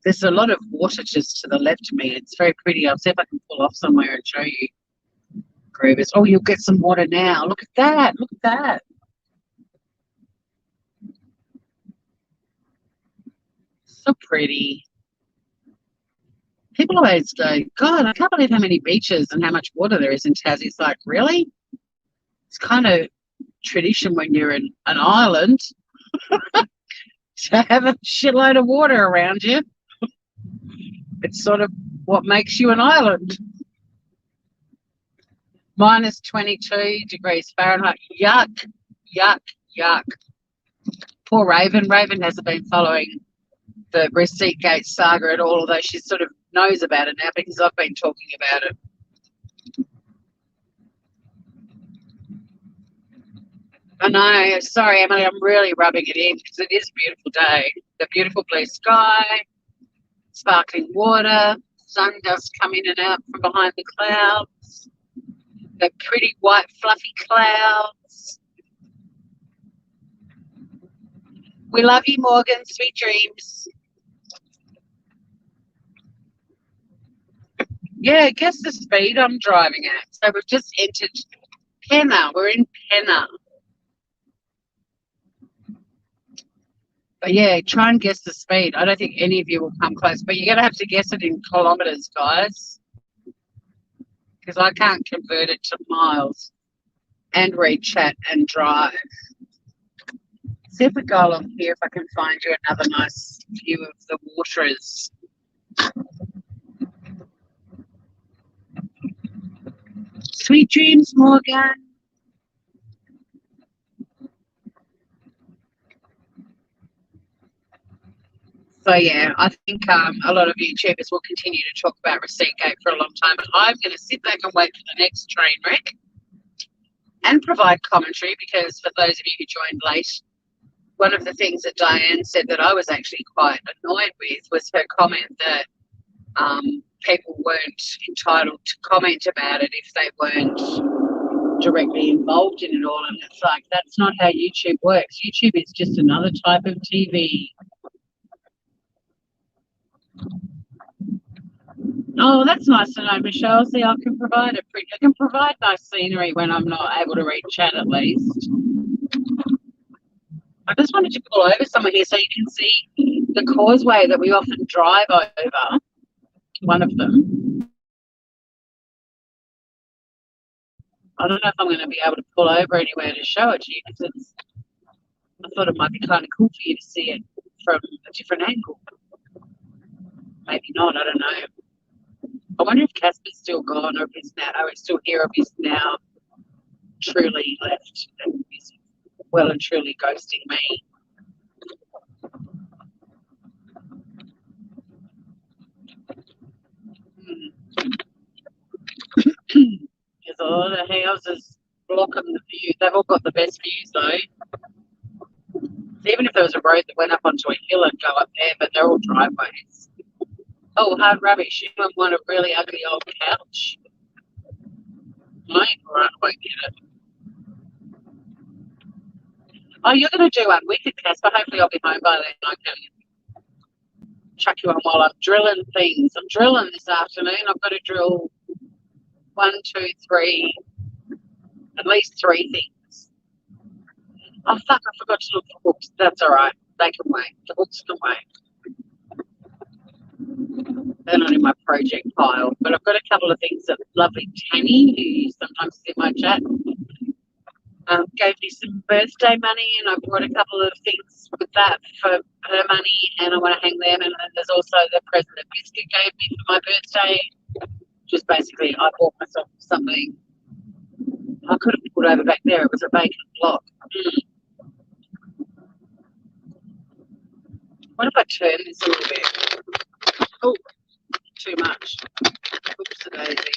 There's a lot of water just to the left of me. It's very pretty. I'll see if I can pull off somewhere and show you. Groovers. Oh, you'll get some water now. Look at that. Look at that. So pretty. People always go, God, I can't believe how many beaches and how much water there is in Tassie. It's like, really? It's kind of tradition when you're in an island to have a shitload of water around you. It's sort of what makes you an island. Minus 22 degrees Fahrenheit. Yuck, yuck, yuck. Poor Raven. Raven hasn't been following the Receipt Gate saga at all, although she sort of knows about it now because I've been talking about it. I know. Sorry, Emily, I'm really rubbing it in because it is a beautiful day. The beautiful blue sky, sparkling water, sun does come in and out from behind the clouds, the pretty white fluffy clouds. We love you, Morgan. Sweet dreams. Yeah, guess the speed I'm driving at. So we've just entered Penna. We're in Penna. But yeah, try and guess the speed. I don't think any of you will come close, but you're going to have to guess it in kilometres, guys, because I can't convert it to miles and read chat and drive. See if we go along here, if I can find you another nice view of the waters. Sweet dreams, Morgan. So yeah, I think a lot of YouTubers will continue to talk about Receipt Gate for a long time, but I'm going to sit back and wait for the next train wreck and provide commentary because for those of you who joined late, one of the things that Diane said that I was actually quite annoyed with was her comment that people weren't entitled to comment about it if they weren't directly involved in it all. And it's like, that's not how YouTube works. YouTube is just another type of TV. Oh, that's nice to know, Michelle. See, I can provide I can provide nice scenery when I'm not able to read chat at least. I just wanted to pull over somewhere here so you can see the causeway that we often drive over, one of them. I don't know if I'm going to be able to pull over anywhere to show it to you because I thought it might be kind of cool for you to see it from a different angle. Maybe not, I don't know. I wonder if Casper's still gone or if he's now, oh, he's still here, or if he's now truly left and he's well and truly ghosting me. There's a lot of houses blocking the view. They've all got the best views though. Even if there was a road that went up onto a hill and go up there, but they're all driveways. Oh, hard rubbish. You want a really ugly old couch. Right, I won't get it. Oh, you're going to do one wicked, Casper. Hopefully I'll be home by then. I can chuck you on while I'm drilling things. I'm drilling this afternoon. I've got to drill 1, 2, 3, at least 3 things. Oh, fuck, I forgot to look for hooks. That's all right. They can wait. The hooks can wait. They're not in my project pile, but I've got a couple of things that lovely Tanny, who sometimes is in my chat, gave me some birthday money, and I bought a couple of things with that for her money, and I want to hang them. And then there's also the present that Biscuit gave me for my birthday. Just basically, I bought myself something. I could have put over back there. It was a vacant block. What if I turn this a little bit? Oh, too much. Oops-a-daisy.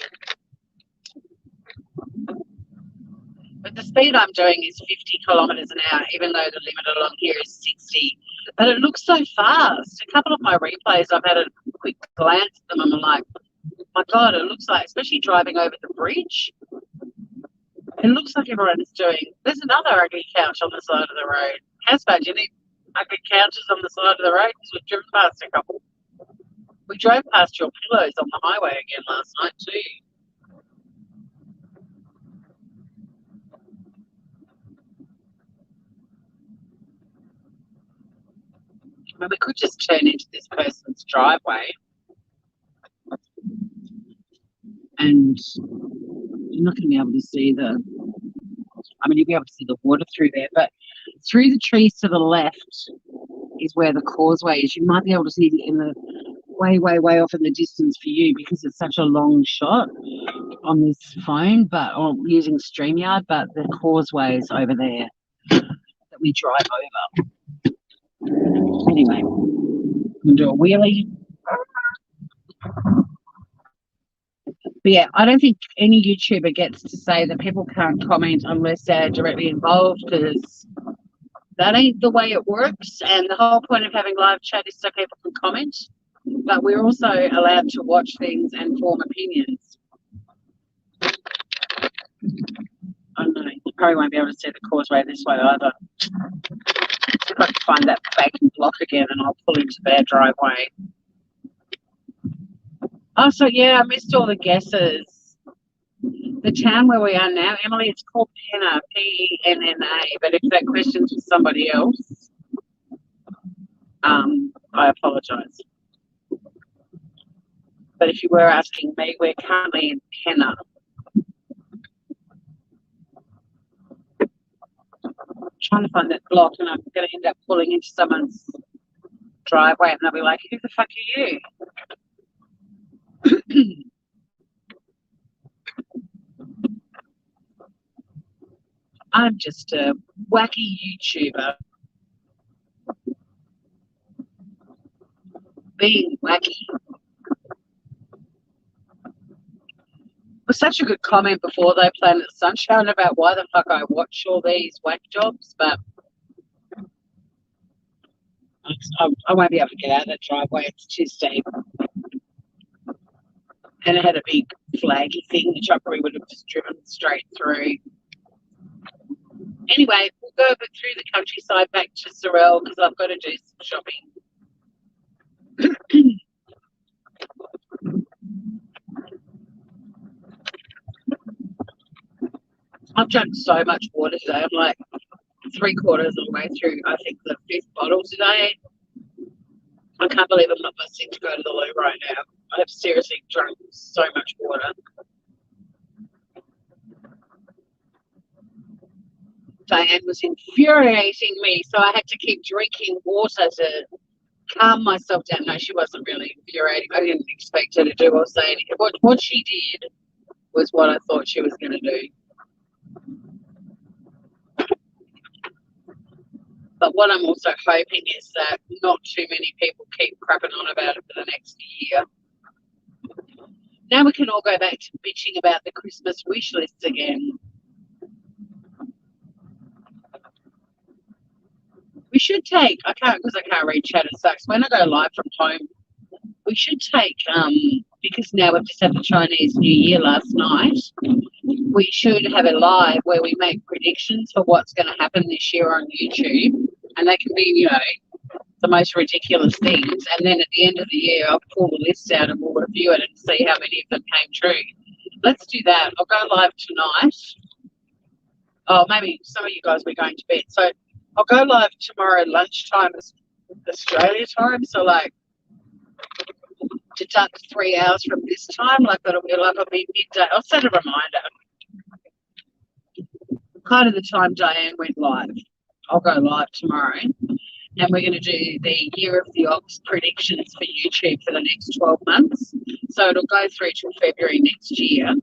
But the speed I'm doing is 50 kilometres an hour, even though the limit along here is 60. But it looks so fast. A couple of my replays, I've had a quick glance at them, and I'm like, my God, it looks like, especially driving over the bridge, it looks like everyone is doing. There's another ugly couch on the side of the road. Casper, do you need ugly couches on the side of the road? Because we've driven past a couple. We drove past your pillows on the highway again last night too. I mean, we could just turn into this person's driveway, and you're not going to be able to see the, I mean, you'll be able to see the water through there, but through the trees to the left is where the causeway is. You might be able to see it in the way, way, way off in the distance for you because it's such a long shot on this phone, but or using StreamYard, but the causeway is over there that we drive over. Anyway, I'm going to do a wheelie. But yeah, I don't think any YouTuber gets to say that people can't comment unless they're directly involved, because that ain't the way it works. And the whole point of having live chat is so people can comment, but we're also allowed to watch things and form opinions. I don't know, you probably won't be able to see the causeway this way either. See if I can find that vacant block again and I'll pull into their driveway. Oh, so yeah, I missed all the guesses. The town where we are now, Emily, it's called Penna, P-E-N-N-A, but if that question's for somebody else, I apologise. But if you were asking me, we're currently in Penna. I'm trying to find that block, and I'm going to end up pulling into someone's driveway, and they'll be like, who the fuck are you? I'm just a wacky YouTuber. Being wacky. It was such a good comment before they Planet Sunshine about why the fuck I watch all these whack jobs, but I won't be able to get out of that driveway. It's too steep. And it had a big flaggy thing, which I probably would have just driven straight through. Anyway, we'll go over through the countryside back to Sorel because I've got to do some shopping. I've drunk so much water today. I'm like 3/4 of the way through, I think, the 5th bottle today. I can't believe I'm not busting to go to the loo right now. I have seriously drunk so much water. Diane was infuriating me, so I had to keep drinking water to calm myself down. No, she wasn't really infuriating. I didn't expect her to do or say anything. What she did was what I thought she was going to do. But what I'm also hoping is that not too many people keep crapping on about it for the next year. Now we can all go back to bitching about the Christmas wish list again. We should take, I can't read chat, it sucks. When I go live from home, we should take, because now we've just had the Chinese New Year last night, we should have a live where we make predictions for what's going to happen this year on YouTube. And they can be, you know, the most ridiculous things. And then at the end of the year, I'll pull the list out and we'll review it and see how many of them came true. Let's do that. I'll go live tonight. Oh, maybe some of you guys will be going to bed. So I'll go live tomorrow lunchtime, Australia time. So, like, deduct 3 hours from this time. Like, it'll be midday. I'll set a reminder. Kind of the time Diane went live. I'll go live tomorrow. And we're going to do the Year of the Ox predictions for YouTube for the next 12 months. So it'll go through till February next year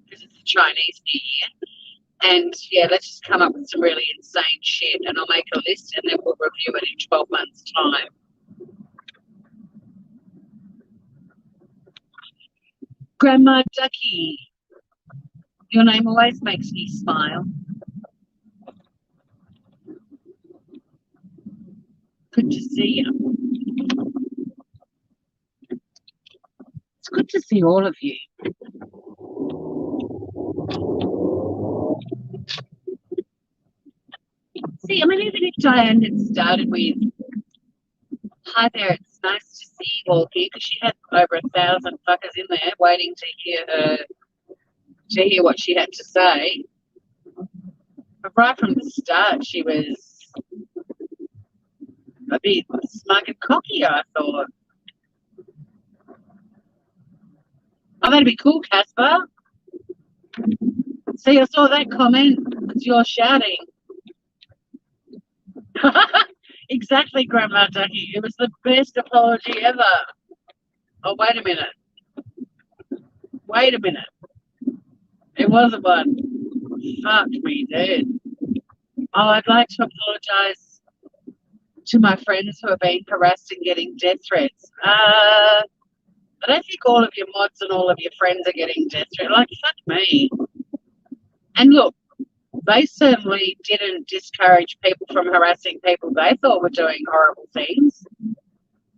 because it's the Chinese New Year. And, yeah, let's just come up with some really insane shit and I'll make a list and then we'll review it in 12 months' time. Grandma Ducky, your name always makes me smile. Good to see you. It's good to see all of you. See, I mean, even if Diane had started with, hi there, it's nice to see you all here, because she had over 1,000 fuckers in there waiting to hear what she had to say. But right from the start, she was a bit smug and cocky, I thought. Oh, that'd be cool, Casper. See, I saw that comment because you're shouting. Exactly, Grandma Ducky. It was the best apology ever. Oh, wait a minute. Wait a minute. It wasn't one. Fuck me, dead. Oh, I'd like to apologise to my friends who are being harassed and getting death threats. I don't think all of your mods and all of your friends are getting death threats. Like, fuck me. And look, they certainly didn't discourage people from harassing people they thought were doing horrible things,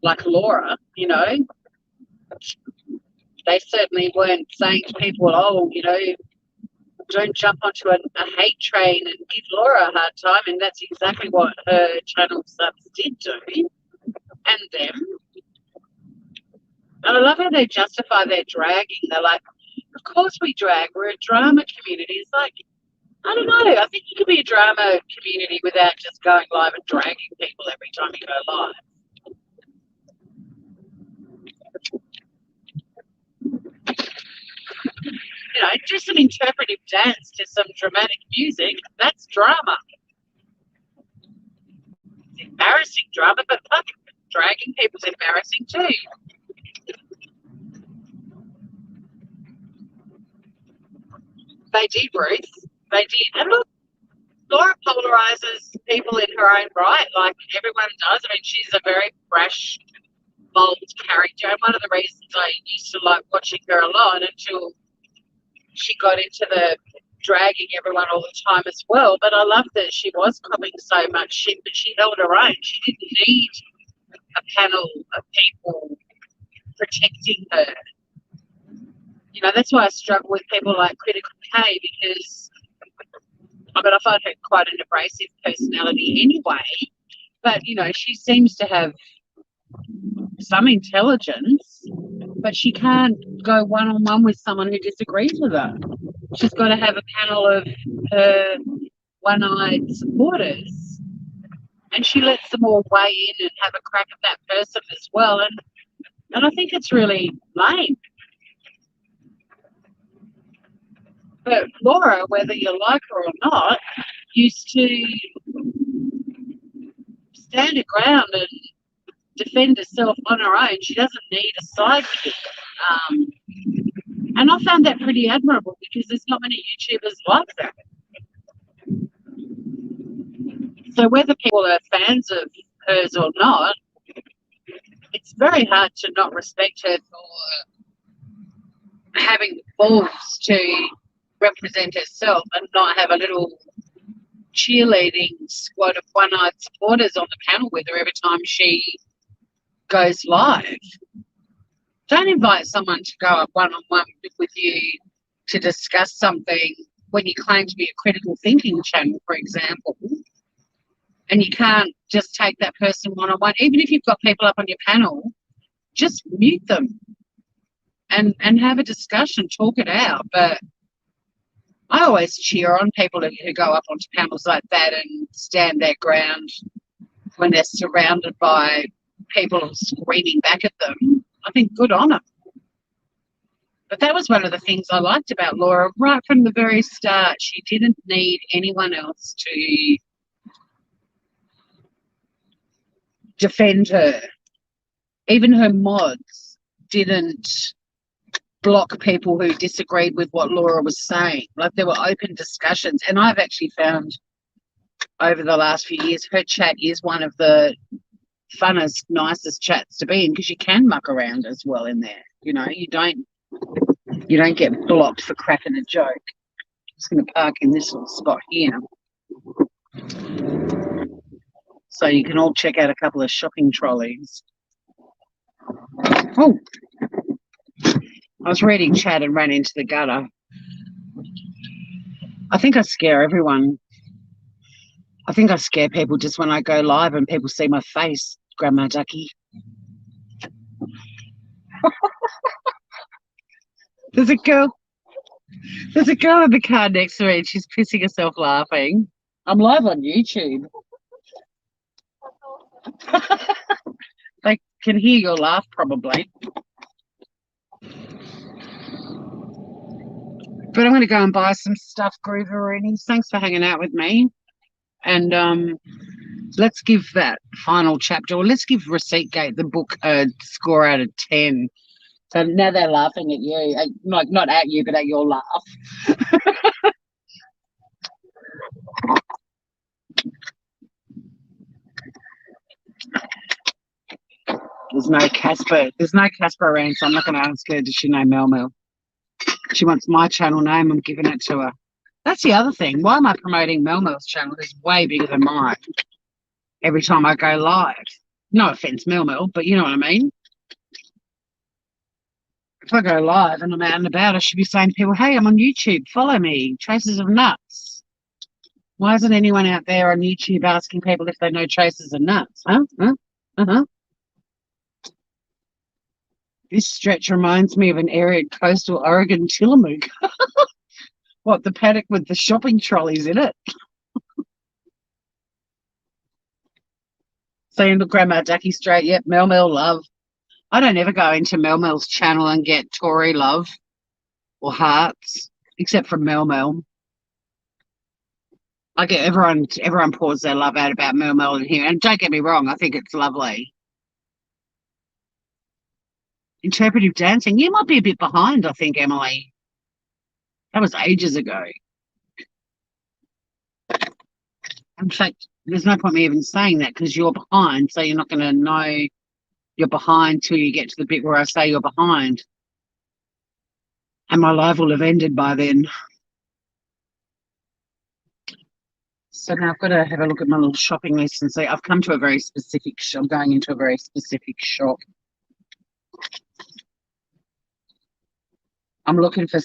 like Laura, you know. They certainly weren't saying to people, oh, you know, don't jump onto a hate train and give Laura a hard time. And that's exactly what her channel subs did do, and them. And I love how they justify their dragging. They're like, of course we drag. We're a drama community. It's like, I don't know. I think you could be a drama community without just going live and dragging people every time you go live. You know, do some interpretive dance to some dramatic music. That's drama. It's embarrassing drama, but fucking dragging people's embarrassing too. They did, Ruth. They did. And look, Laura polarizes people in her own right, like everyone does. I mean, she's a very brash, bold character. And one of the reasons I used to like watching her a lot until she got into the dragging everyone all the time as well. But I love that she was copping so much shit, but she held her own. She didn't need a panel of people protecting her. You know, that's why I struggle with people like Critical K, because I mean, I find her quite an abrasive personality anyway. But, you know, she seems to have some intelligence, but she can't go one-on-one with someone who disagrees with her. She's got to have a panel of her one-eyed supporters, and she lets them all weigh in and have a crack at that person as well. And I think it's really lame. But Laura, whether you like her or not, used to stand her ground and defend herself on her own. She doesn't need a sidekick. And I found that pretty admirable, because there's not many YouTubers like that. So whether people are fans of hers or not, it's very hard to not respect her for having the balls to represent herself and not have a little cheerleading squad of one-eyed supporters on the panel with her every time she goes live. Don't invite someone to go up one-on-one with you to discuss something when you claim to be a critical thinking channel, for example, and you can't just take that person one-on-one. Even if you've got people up on your panel, just mute them and have a discussion, talk it out. But I always cheer on people who go up onto panels like that and stand their ground when they're surrounded by people screaming back at them. I think good on them. But that was one of the things I liked about Laura right from the very start. She didn't need anyone else to defend her. Even her mods didn't block people who disagreed with what Laura was saying. Like, there were open discussions. And I've actually found over the last few years her chat is one of the funnest, nicest chats to be in, because you can muck around as well in there. You know, you don't get blocked for cracking a joke. I'm just going to park in this little spot here so you can all check out a couple of shopping trolleys. Oh, I was reading chat and ran into the gutter. I think I scare everyone. I think I scare people just when I go live and people see my face, Grandma Ducky. There's a girl in the car next to me and she's pissing herself laughing. I'm live on YouTube. They can hear your laugh probably. But I'm going to go and buy some stuff, Grooveroonies. Thanks for hanging out with me. And let's give that final chapter, or let's give Receipt Gate, the book, a score out of 10. So now they're laughing at you. Like, not at you, but at your laugh. There's no Casper. There's no Casper around, so I'm not going to ask her, does she know Mel Mel? She wants my channel name. I'm giving it to her. That's the other thing. Why am I promoting Mel Mel's channel? It's way bigger than mine every time I go live. No offense, Mel Mel, but you know what I mean. If I go live and I'm out and about, I should be saying to people, hey, I'm on YouTube. Follow me. Traces of Nuts. Why isn't anyone out there on YouTube asking people if they know Traces of Nuts? Huh? This stretch reminds me of an area in coastal Oregon, Tillamook. What, the paddock with the shopping trolleys in it? Saying to Grandma Ducky straight, yep, Mel Mel love. I don't ever go into Mel Mel's channel and get Tory love or hearts, except from Mel Mel. I get everyone pours their love out about Mel Mel in here. And don't get me wrong, I think it's lovely. Interpretive dancing. You might be a bit behind, I think, Emily. That was ages ago. In fact, there's no point me even saying that, because you're behind, so you're not going to know you're behind till you get to the bit where I say you're behind. And my live will have ended by then. So now I've got to have a look at my little shopping list and see. I've come to a very specific shop. I'm going into a very specific shop. I'm looking for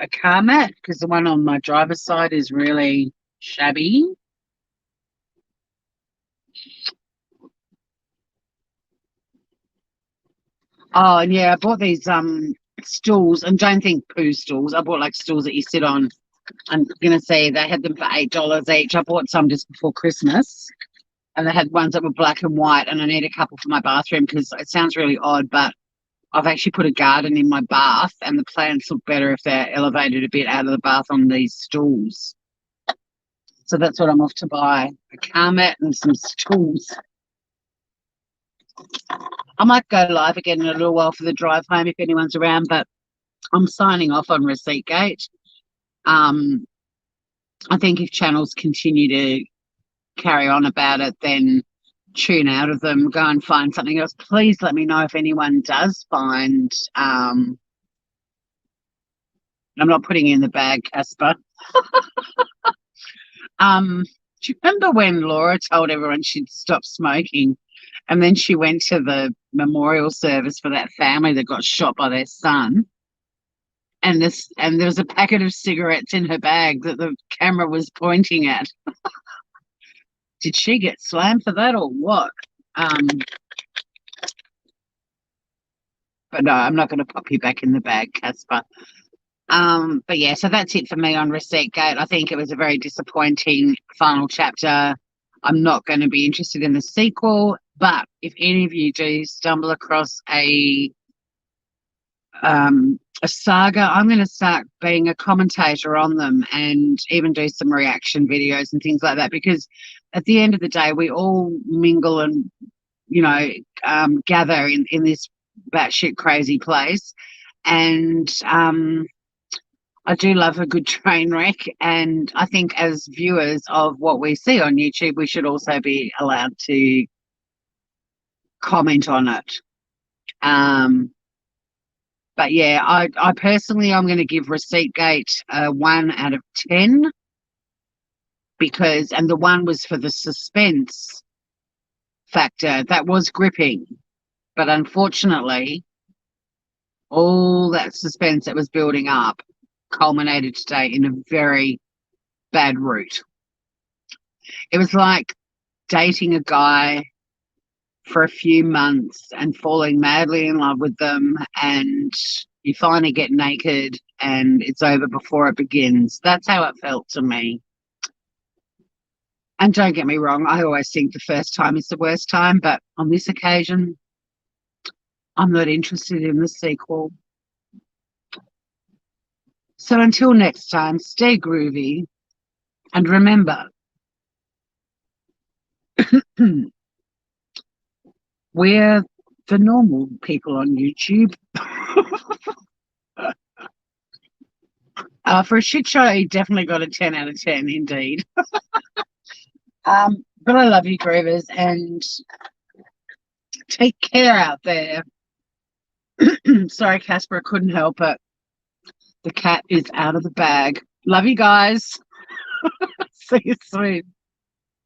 a car mat because the one on my driver's side is really shabby. Oh, and yeah, I bought these stools, and don't think poo stools. I bought like stools that you sit on. I'm gonna say they had them for $8 each. I bought some just before Christmas, and they had ones that were black and white. And I need a couple for my bathroom because it sounds really odd, but I've actually put a garden in my bath, and the plants look better if they're elevated a bit out of the bath on these stools. So that's what I'm off to buy: a car mat and some stools. I might go live again in a little while for the drive home if anyone's around, but I'm signing off on ReceiptGate. I think if channels continue to carry on about it, then tune out of them, go and find something else. Please let me know if anyone does find I'm not putting it in the bag, Casper. Do you remember when Laura told everyone she'd stop smoking, and then she went to the memorial service for that family that got shot by their son, and there was a packet of cigarettes in her bag that the camera was pointing at? Did she get slammed for that or what? But no, I'm not going to pop you back in the bag, Casper. But yeah, so that's it for me on ReceiptGate. I think it was a very disappointing final chapter. I'm not going to be interested in the sequel, but if any of you do stumble across a saga, I'm going to start being a commentator on them and even do some reaction videos and things like that, because at the end of the day, we all mingle and, gather in this batshit crazy place. And I do love a good train wreck, and I think as viewers of what we see on YouTube, we should also be allowed to comment on it. But yeah, I personally, I'm going to give ReceiptGate a 1 out of 10 and the 1 was for the suspense factor. That was gripping, but unfortunately, all that suspense that was building up culminated today in a very bad route. It was like dating a guy for a few months and falling madly in love with them, and you finally get naked and it's over before it begins. That's how it felt to me. And don't get me wrong, I always think the first time is the worst time, but on this occasion, I'm not interested in the sequel. So until next time, stay groovy, and remember, we're the normal people on YouTube. For a shit show, you definitely got a 10 out of 10, indeed. But I love you, groovers, and take care out there. Sorry, Casper, I couldn't help it. The cat is out of the bag. Love you guys. See you soon.